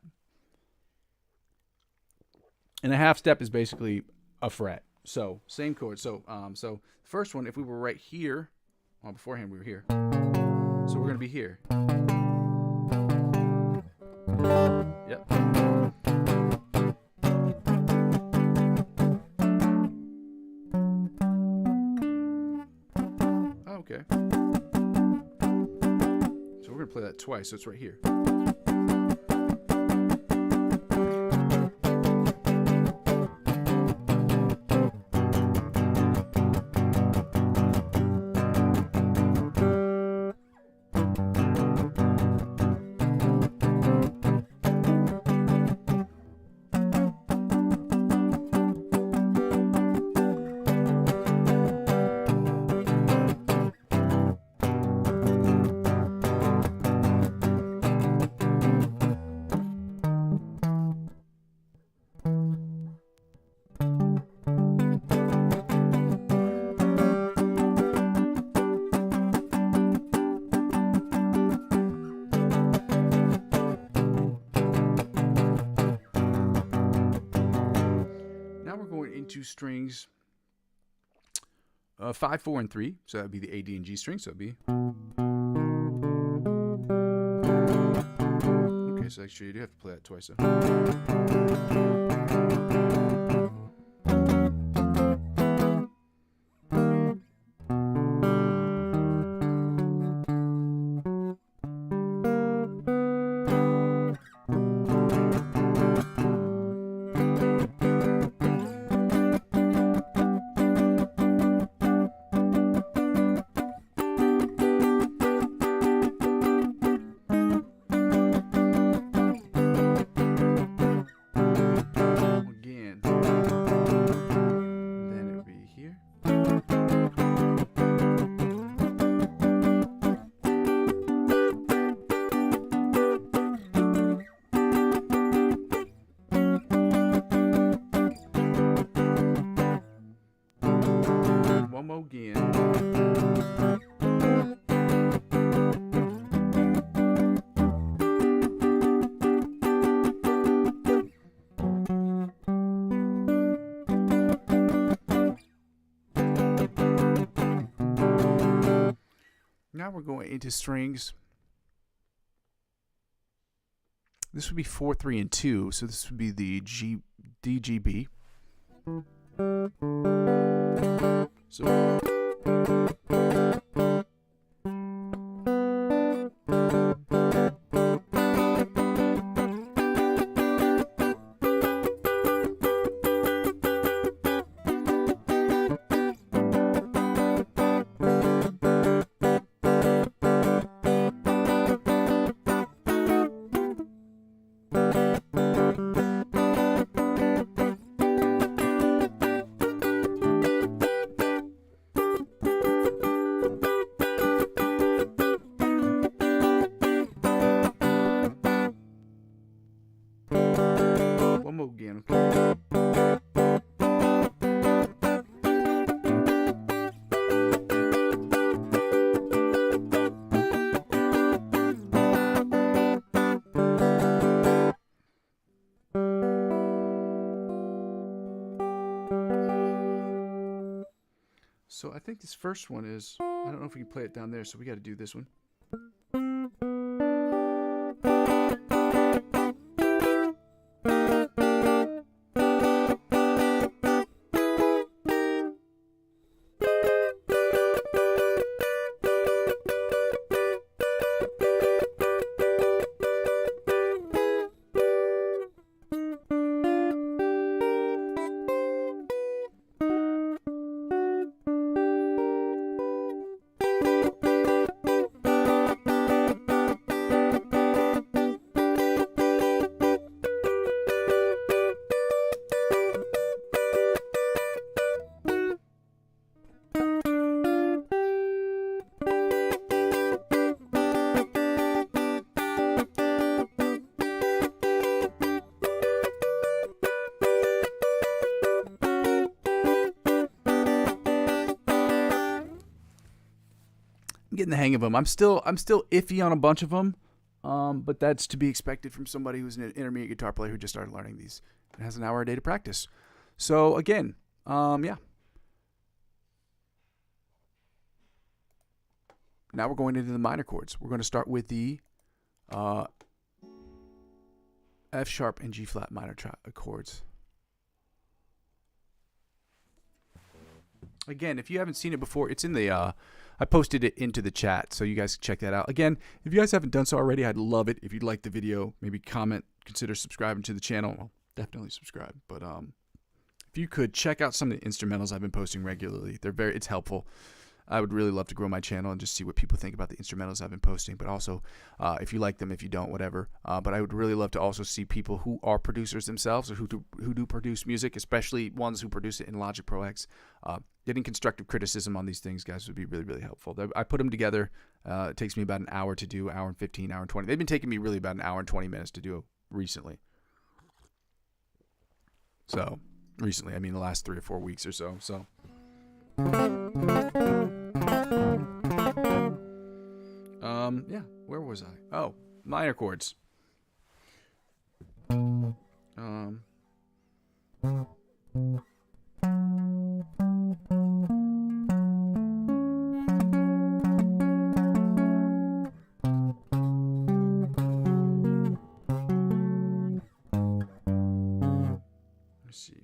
And a half step is basically a fret. So same chord. So so first one, if we were right here, well, beforehand we were here. So we're going to be here. Yep. Okay. So we're going to play that twice, so it's right here. into strings 5, 4, and 3. So that would be the A, D, and G string. So it would be. Okay, so actually you do have to play that twice. Again. Now we're going into strings. This would be 4, 3, and 2. So this would be the G, D, G, B. So one more again. So I think this first one is, I don't know if we can play it down there, so we got to do this one. Getting the hang of them. I'm still iffy on a bunch of them, but that's to be expected from somebody who's an intermediate guitar player who just started learning these and has an hour a day to practice. So again, yeah. Now we're going into the minor chords. We're going to start with the F sharp and G flat minor chords. Again, if you haven't seen it before, it's in the I posted it into the chat, so you guys can check that out. Again, if you guys haven't done so already, I'd love it if you'd like the video. Maybe comment, consider subscribing to the channel. Well, definitely subscribe. But if you could check out some of the instrumentals I've been posting regularly, it's helpful. I would really love to grow my channel and just see what people think about the instrumentals I've been posting. But also, if you like them, if you don't, whatever. But I would really love to also see people who are producers themselves or who do produce music, especially ones who produce it in Logic Pro X. Getting constructive criticism on these things, guys, would be really, really helpful. I put them together. It takes me about an hour to do, hour and 15, hour and 20. They've been taking me really about an hour and 20 minutes to do recently. So, recently, I mean the last 3 or 4 weeks or so. So. Yeah, where was I? Oh, minor chords. Let's see.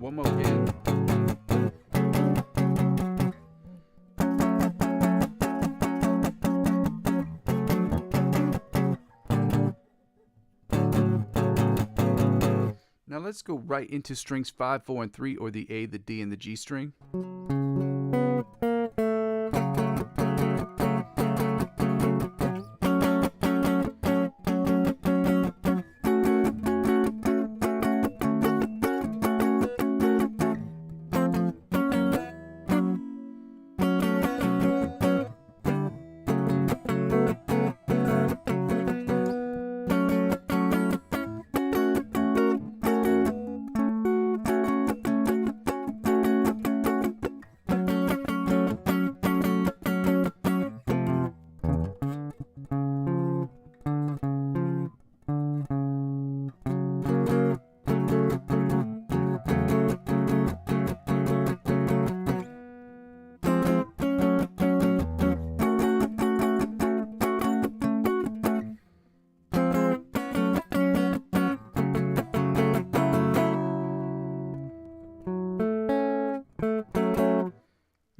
One more again. Now let's go right into strings 5, 4, and 3, or the A, the D, and the G string.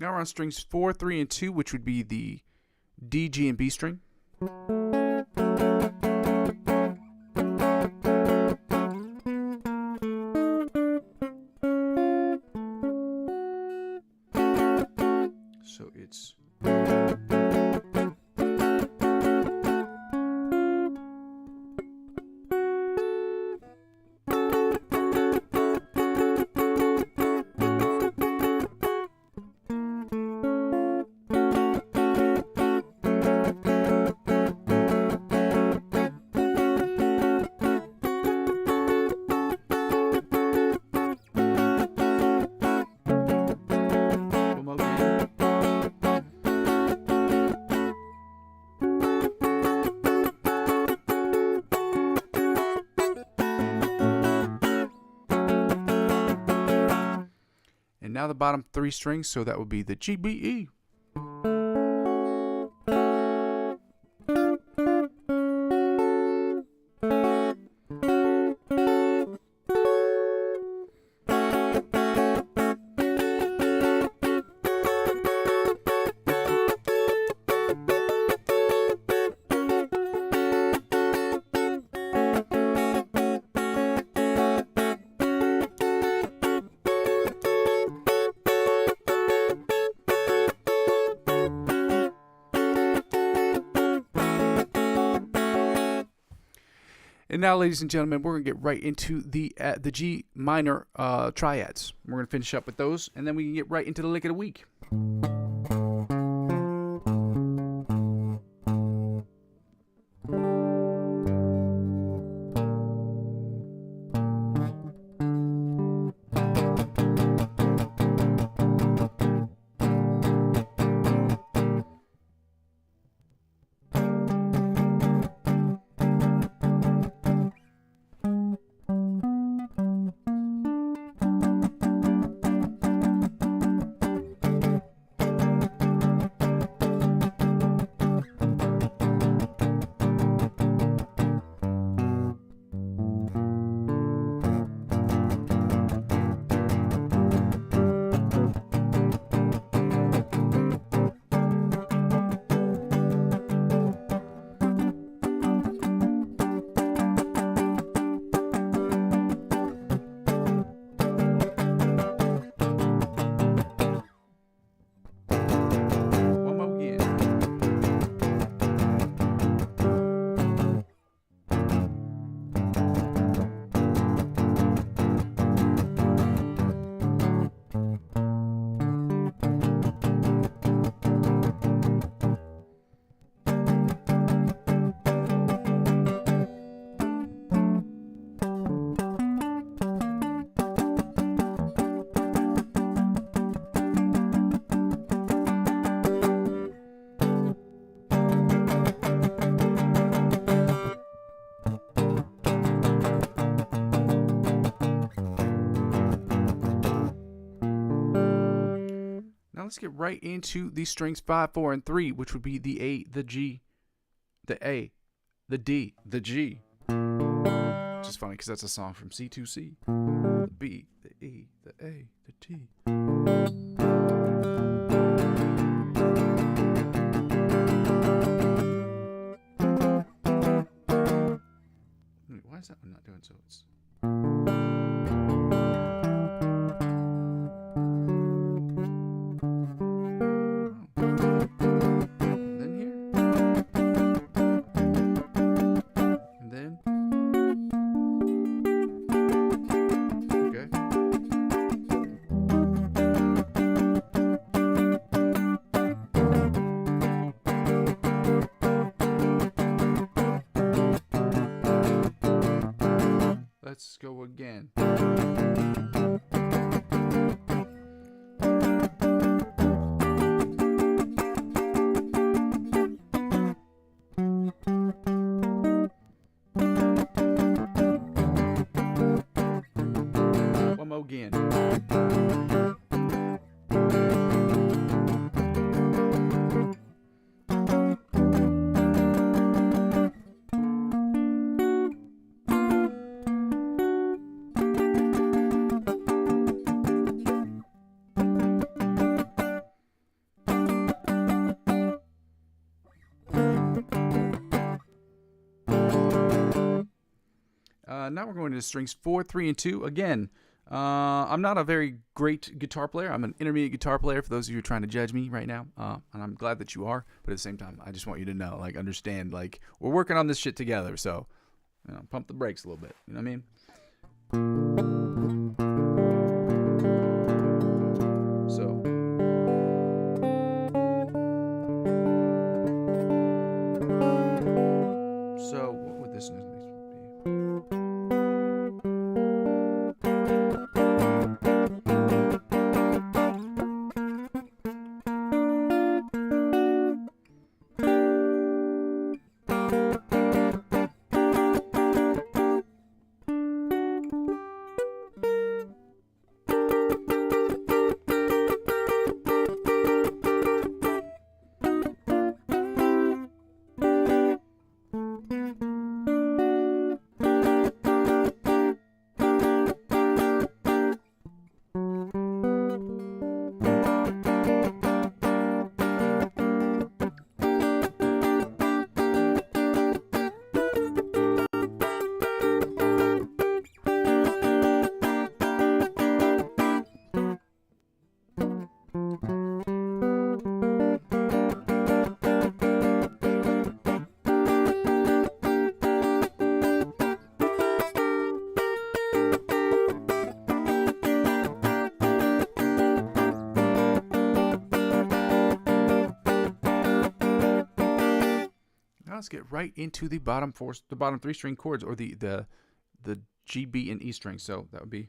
Now we're on strings 4, 3, and 2, which would be the D, G, and B string. So it's and now the bottom 3 strings, so that would be the G, B, E. And now, ladies and gentlemen, we're going to get right into the G minor triads. We're going to finish up with those, and then we can get right into the lick of the week. let's get right into the strings 5, 4, and 3, which would be the A, the G, the A, the D, the G. Which is funny because that's a song from C2C. The B, the E, the A, the T. Wait, why is that one not doing so? It's let's go again. One more again. Now we're going to strings 4, 3, and 2. Again, I'm not a very great guitar player. I'm an intermediate guitar player for those of you who are trying to judge me right now. And I'm glad that you are. But at the same time, I just want you to know, like, understand, like, we're working on this shit together. So, you know, pump the brakes a little bit. You know what I mean? So what would this next be? Let's get right into the bottom 3 string chords, or the G, B, and E string. So that would be.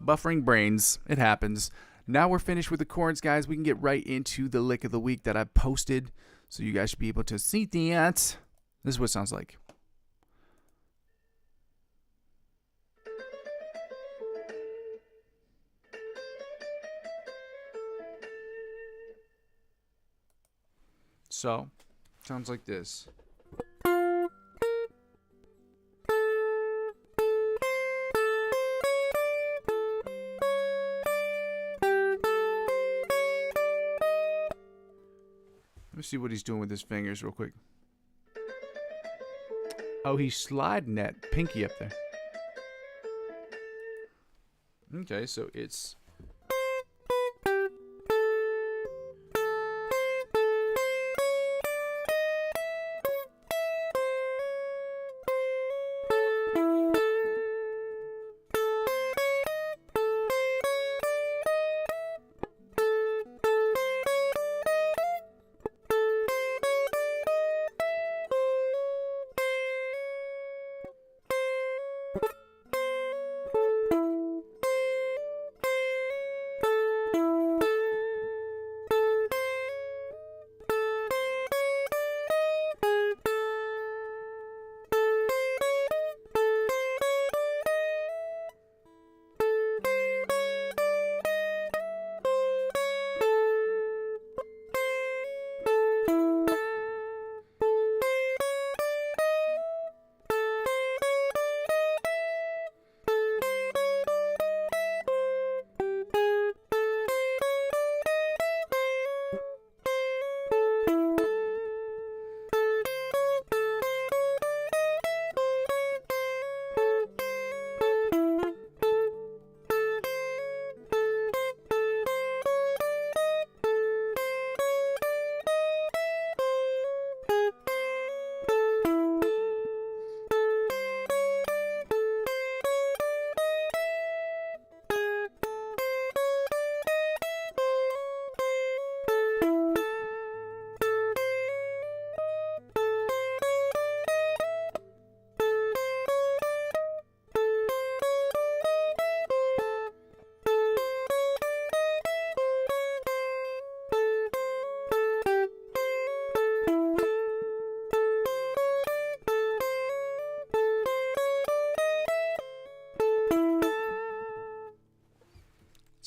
Buffering brains. It happens. Now we're finished with the chords, guys. We can get right into the lick of the week that I've posted. So you guys should be able to see that. This is what it sounds like. So, sounds like this. Let me see what he's doing with his fingers real quick. Oh, he's sliding that pinky up there. Okay, so it's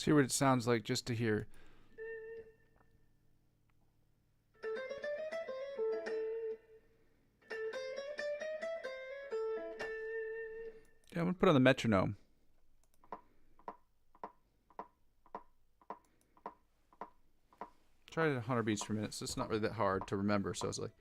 hear what it sounds like just to hear. Yeah, I'm going to put on the metronome. Try it at 100 beats per minute, so it's not really that hard to remember. So it's like.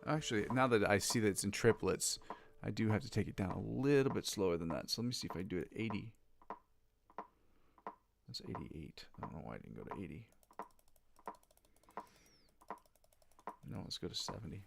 Actually, now that I see that it's in triplets, I do have to take it down a little bit slower than that. So let me see if I do it at 80. That's 88. I don't know why I didn't go to 80. No, let's go to 70.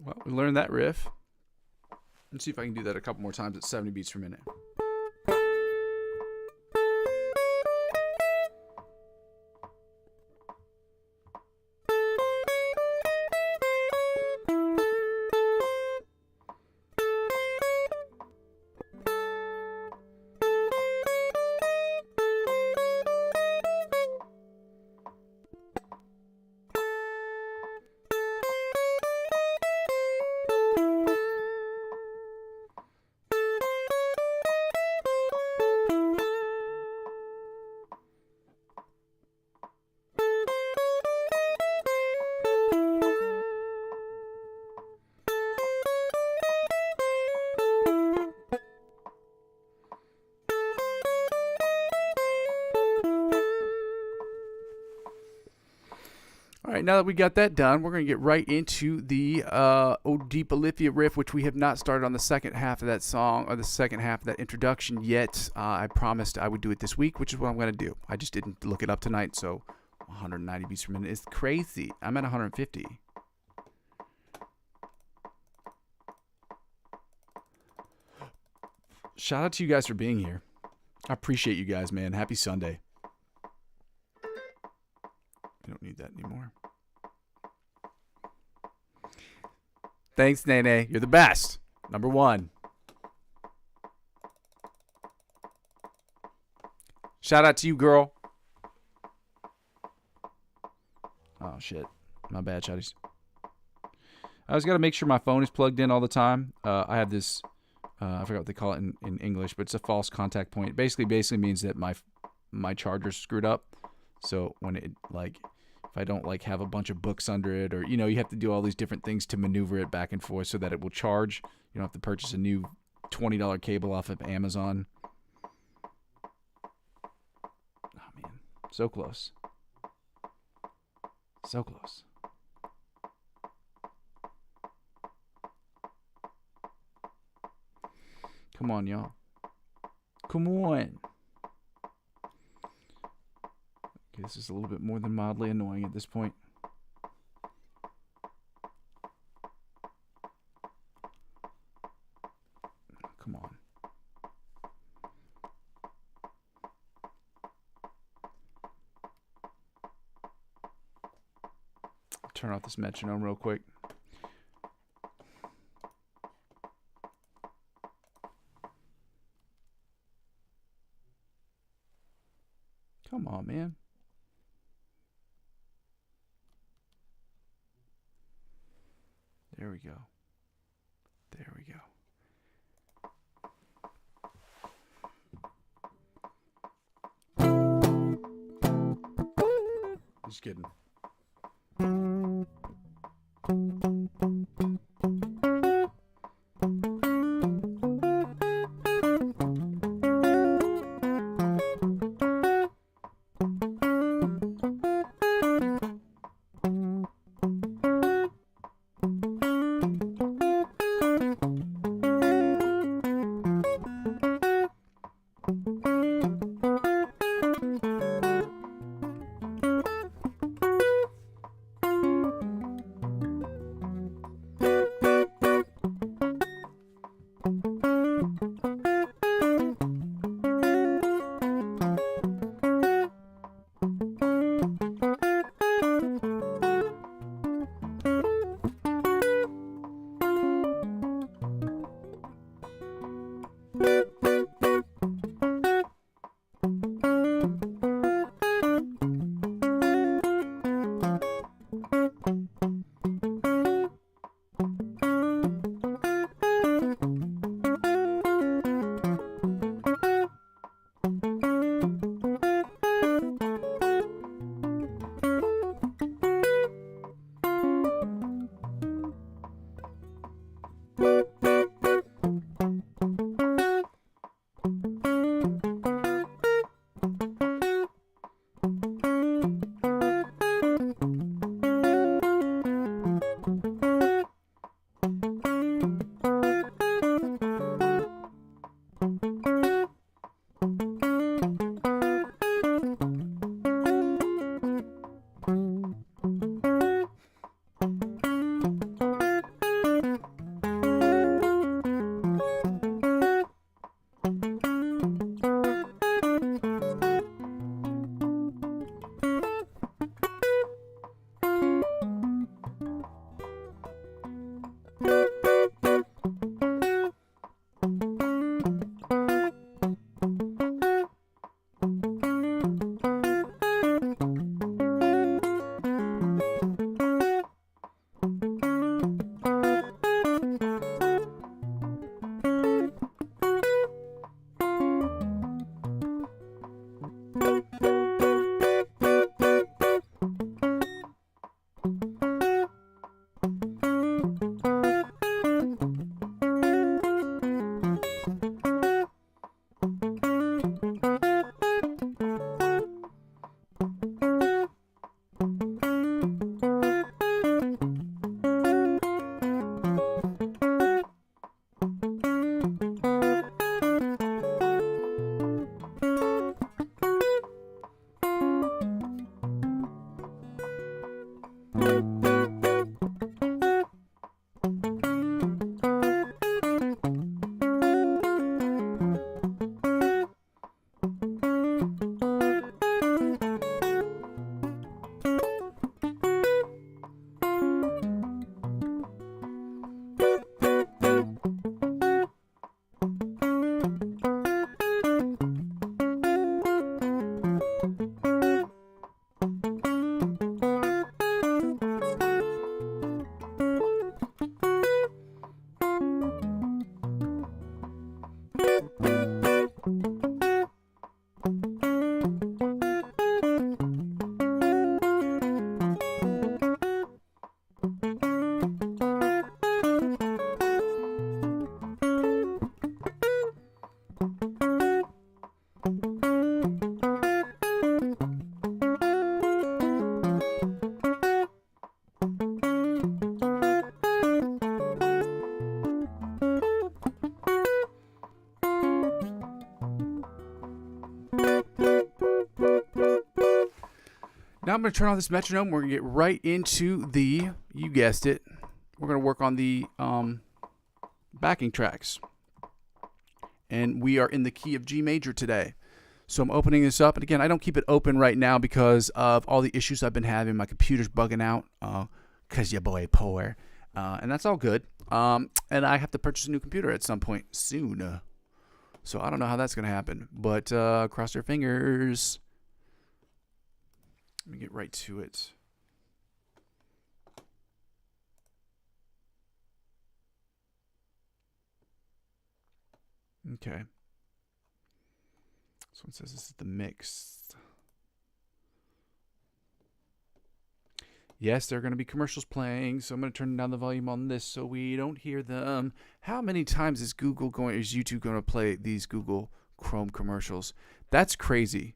Well, we learned that riff. Let's see if I can do that a couple more times at 70 beats per minute. All right, now that we got that done, we're going to get right into the O Deep Olivia riff, which we have not started on the second half of that song, or the second half of that introduction yet. I promised I would do it this week, which is what I'm going to do. I just didn't look it up tonight, so 190 beats per minute is crazy. I'm at 150. Shout out to you guys for being here. I appreciate you guys, man. Happy Sunday. You don't need that anymore. Thanks, Nene. You're the best. Number one. Shout out to you, girl. Oh, shit. My bad, shotties. I always got to make sure my phone is plugged in all the time. I have this, I forgot what they call it in English, but it's a false contact point. It basically means that my charger's screwed up. So when it like, if I don't like have a bunch of books under it, or you have to do all these different things to maneuver it back and forth so that it will charge. You don't have to purchase a new $20 cable off of Amazon. Oh man, so close. So close. Come on, y'all. Come on. Okay, this is a little bit more than mildly annoying at this point. Come on. Turn off this metronome real quick. Come on, man. There we go. There we go. Just kidding. Now I'm going to turn on this metronome. We're going to get right into the, you guessed it, we're going to work on the backing tracks. And we are in the key of G major today. So I'm opening this up. And again, I don't keep it open right now because of all the issues I've been having. My computer's bugging out because your boy poor. And that's all good. And I have to purchase a new computer at some point soon. So I don't know how that's going to happen. But cross your fingers. Let me get right to it. Okay. So it says this is the mix. Yes, there are going to be commercials playing, so I'm going to turn down the volume on this so we don't hear them. How many times is YouTube going to play these Google Chrome commercials? That's crazy.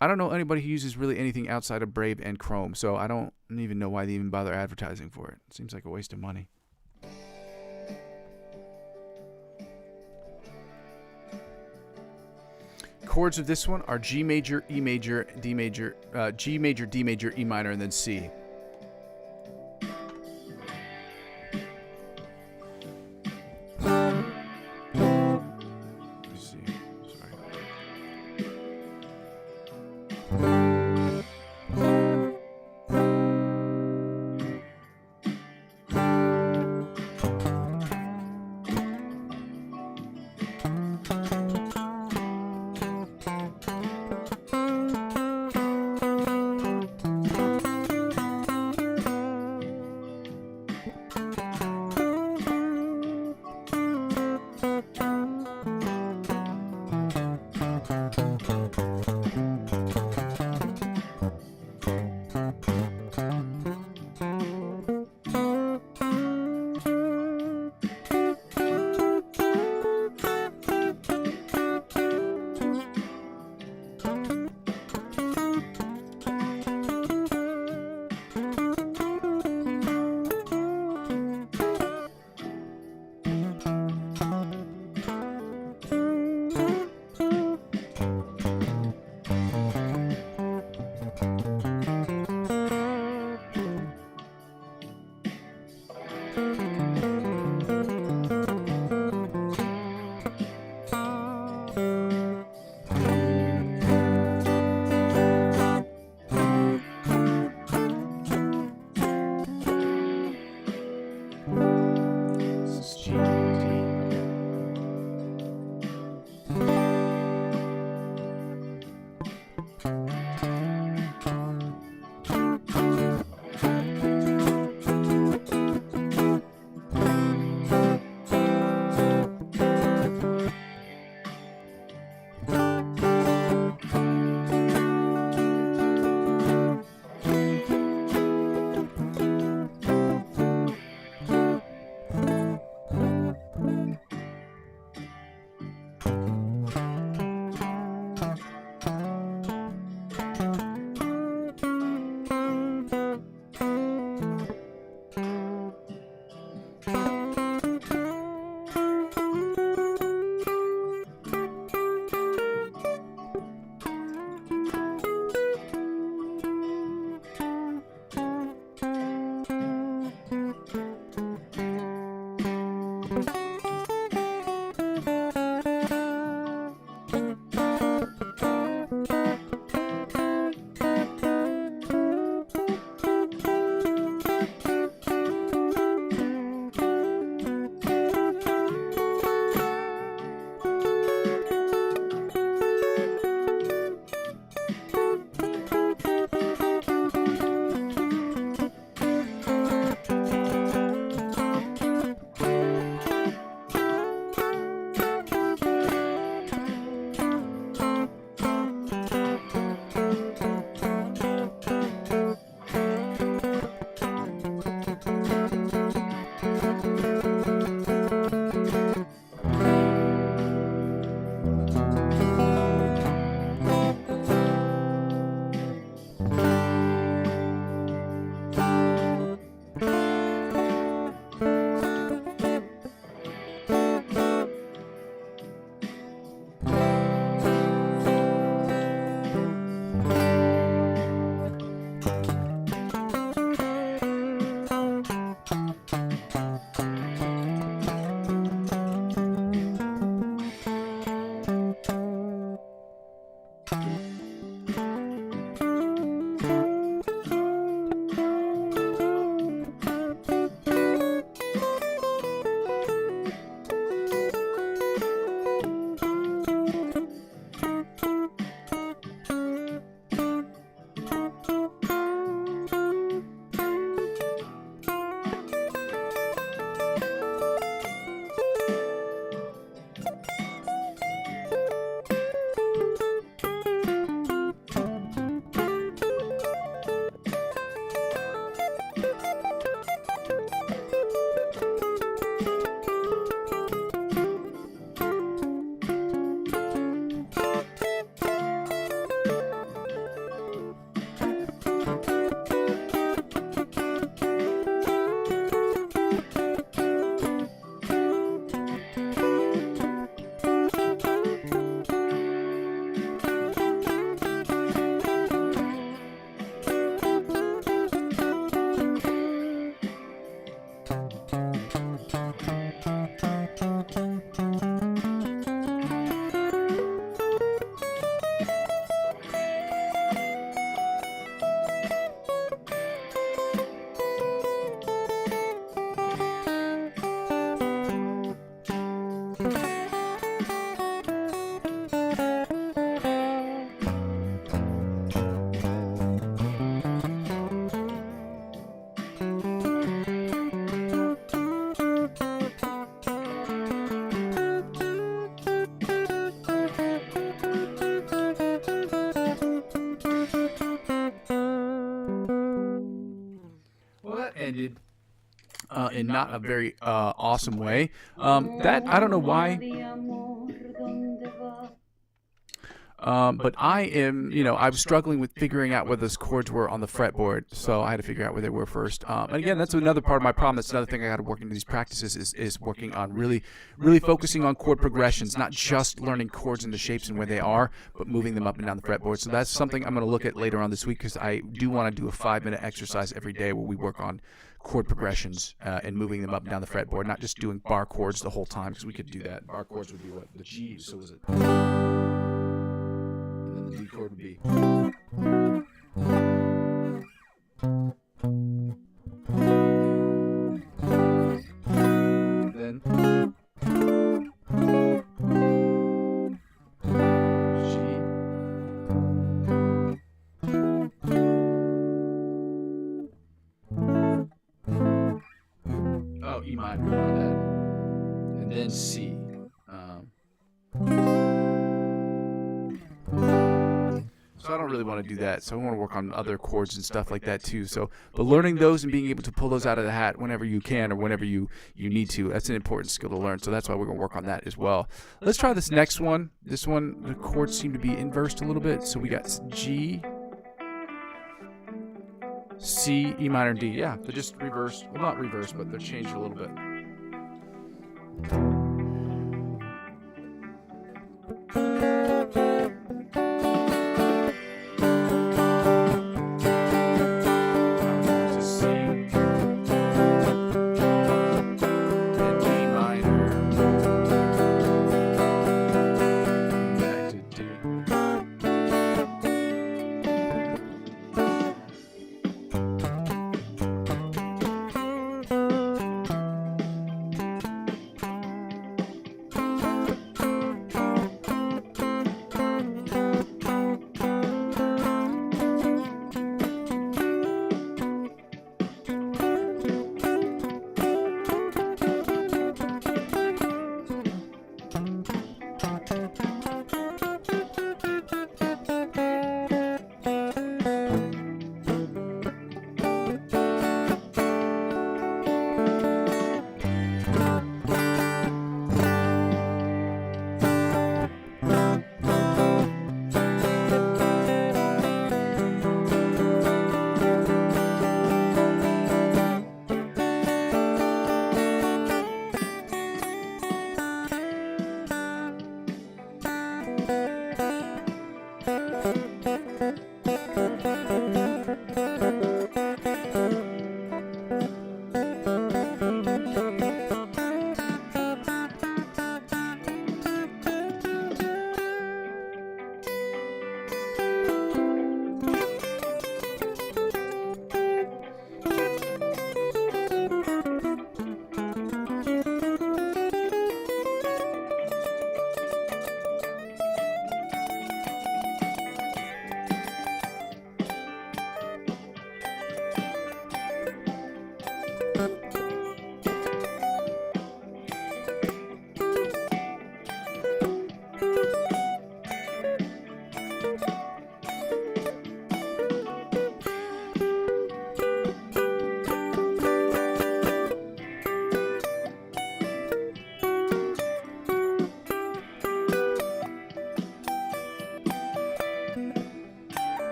I don't know anybody who uses really anything outside of Brave and Chrome, so I don't even know why they even bother advertising for it. It seems like a waste of money. Chords of this one are G major, E major, D major, G major, D major, E minor, and then C. ended in not a very awesome way. That I don't know why. But I am, I was struggling with figuring out where those chords were on the fretboard, so I had to figure out where they were first. And again, that's another part of my problem. That's another thing I got to work into these practices is working on really focusing on chord progressions, not just learning chords and the shapes and where they are, but moving them up and down the fretboard. So that's something I'm going to look at later on this week, because I do want to do a 5-minute exercise every day where we work on chord progressions and moving them up and down the fretboard, not just doing bar chords the whole time, because we could do that. Bar chords would be what? The G, so was it? And then the D chord would be. Then G. Oh, E minor, my bad. And then C. So I don't really want to do that. So I want to work on other chords and stuff like that too. So, but learning those and being able to pull those out of the hat whenever you can or whenever you need to, that's an important skill to learn. So that's why we're going to work on that as well. Let's try this next one. This one, the chords seem to be inversed a little bit. So we got G, C, E minor, and D. Yeah, they're just reversed. Well, not reversed, but they're changed a little bit.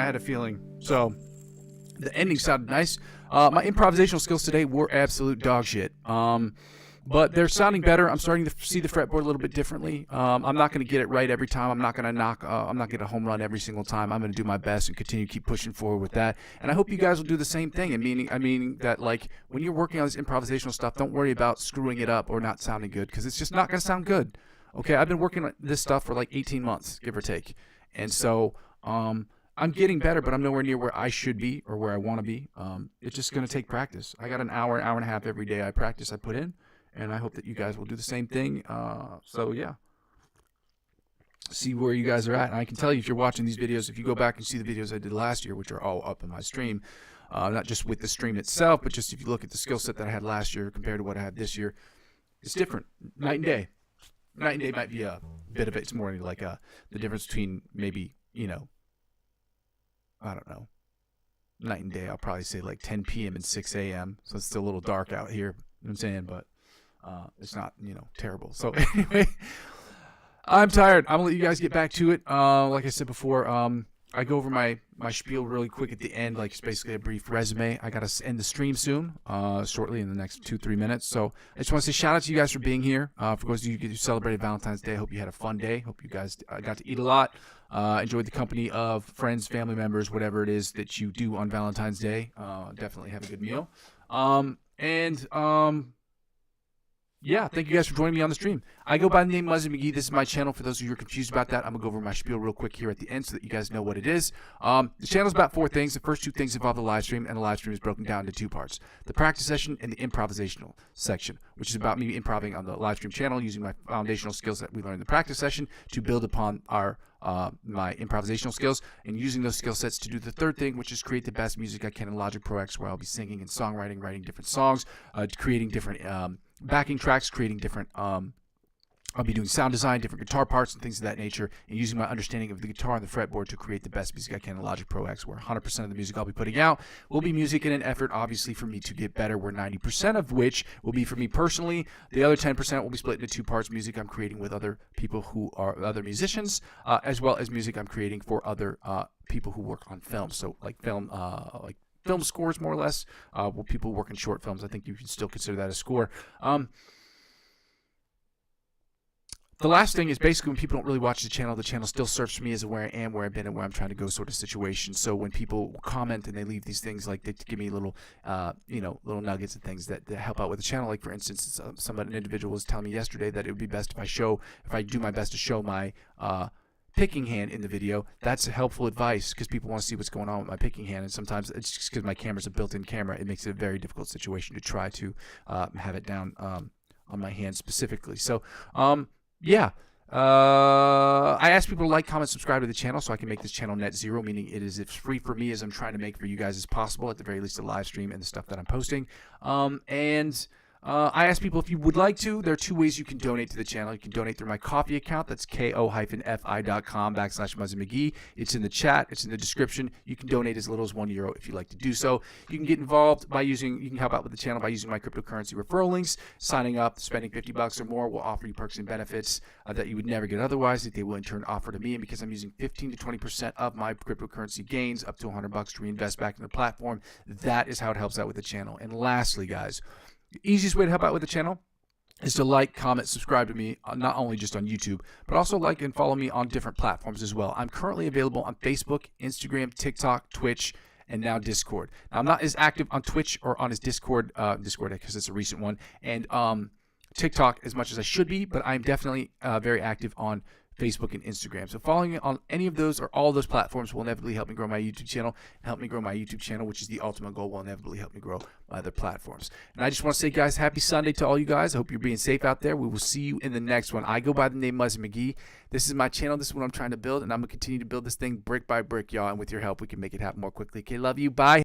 had a feeling. So the ending sounded nice. My improvisational skills today were absolute dog shit. But they're sounding better. I'm starting to see the fretboard a little bit differently. I'm not going to get it right every time. I'm not going to get a home run every single time. I'm going to do my best and continue to keep pushing forward with that. And I hope you guys will do the same thing. I mean that, like, when you're working on this improvisational stuff, don't worry about screwing it up or not sounding good, because it's just not going to sound good. Okay, I've been working on this stuff for like 18 months, give or take. And so I'm getting better, but I'm nowhere near where I should be or where I want to be. It's just going to take practice. I got an hour and a half every day I practice, I put in. And I hope that you guys will do the same thing. So, yeah. See where you guys are at. And I can tell you, if you're watching these videos, if you go back and see the videos I did last year, which are all up in my stream, not just with the stream itself, but just if you look at the skill set that I had last year compared to what I had this year, it's different. Night and day. Night and day might be a bit of it. It's more like the difference between maybe, I don't know. Night and day, I'll probably say like 10 p.m. and 6 a.m. So it's still a little dark out here. You know what I'm saying? But it's not, terrible. So anyway, I'm tired. I'm going to let you guys get back to it. Like I said before, I go over my spiel really quick at the end, like it's basically a brief resume. I got to end the stream soon, shortly in the next 2-3 minutes. So I just want to say shout out to you guys for being here. For those of you who celebrated Valentine's Day, I hope you had a fun day. Hope you guys got to eat a lot. Enjoyed the company of friends, family members, whatever it is that you do on Valentine's Day. Definitely have a good meal. Yeah, thank you guys for joining me on the stream. I go by the name Muzzy McGee. This is my channel. For those of you who are confused about that, I'm going to go over my spiel real quick here at the end so that you guys know what it is. The channel is about 4 things. The first 2 things involve the live stream, and the live stream is broken down into 2 parts. The practice session and the improvisational section, which is about me improving on the live stream channel using my foundational skills that we learned in the practice session to build upon my improvisational skills, and using those skill sets to do the third thing, which is create the best music I can in Logic Pro X, where I'll be singing and songwriting, writing different songs, creating different backing tracks, creating different I'll be doing sound design, different guitar parts and things of that nature, and using my understanding of the guitar and the fretboard to create the best music I can in Logic Pro X, where 100% of the music I'll be putting out will be music in an effort, obviously, for me to get better, where 90% of which will be for me personally. The other 10% will be split into 2 parts: music I'm creating with other people who are other musicians, as well as music I'm creating for other people who work on film. So like film scores, more or less. Where people work in short films, I think you can still consider that a score. The last thing is basically when people don't really watch the channel still serves for me as where I am, where I've been, and where I'm trying to go sort of situation. So when people comment and they leave these things, like they give me little, little nuggets and things that help out with the channel. Like for instance, an individual was telling me yesterday that it would be best if I do my best to show my picking hand in the video. That's helpful advice because people want to see what's going on with my picking hand, and sometimes it's just because my camera's a built-in camera. It makes it a very difficult situation to try to have it down on my hand specifically. So yeah, I ask people to like, comment, subscribe to the channel so I can make this channel net zero, meaning it is as free for me as I'm trying to make for you guys as possible, at the very least the live stream and the stuff that I'm posting. I ask people if you would like to. There are 2 ways you can donate to the channel. You can donate through my Ko-fi account. That's ko-fi.com/Muzzy McGee. It's in the chat. It's in the description. You can donate as little as €1 if you'd like to do so. You can get involved by you can help out with the channel by using my cryptocurrency referral links. Signing up, spending $50 or more will offer you perks and benefits that you would never get otherwise, that they will in turn offer to me. And because I'm using 15 to 20% of my cryptocurrency gains, up to $100 to reinvest back in the platform, that is how it helps out with the channel. And lastly, guys, the easiest way to help out with the channel is to like, comment, subscribe to me, not only just on YouTube, but also like and follow me on different platforms as well. I'm currently available on Facebook, Instagram, TikTok, Twitch, and now Discord. Now, I'm not as active on Twitch or on his Discord because it's a recent one, and TikTok as much as I should be, but I'm definitely very active on Facebook and Instagram. So following me on any of those or all of those platforms will inevitably help me grow my YouTube channel, and help me grow my YouTube channel, which is the ultimate goal, will inevitably help me grow my other platforms. And I just want to say, guys, happy Sunday to all you guys. I hope you're being safe out there. We will see you in the next one. I go by the name Muzzy McGee. This is my channel. This is what I'm trying to build, and I'm going to continue to build this thing brick by brick, y'all. And with your help, we can make it happen more quickly. Okay, love you. Bye.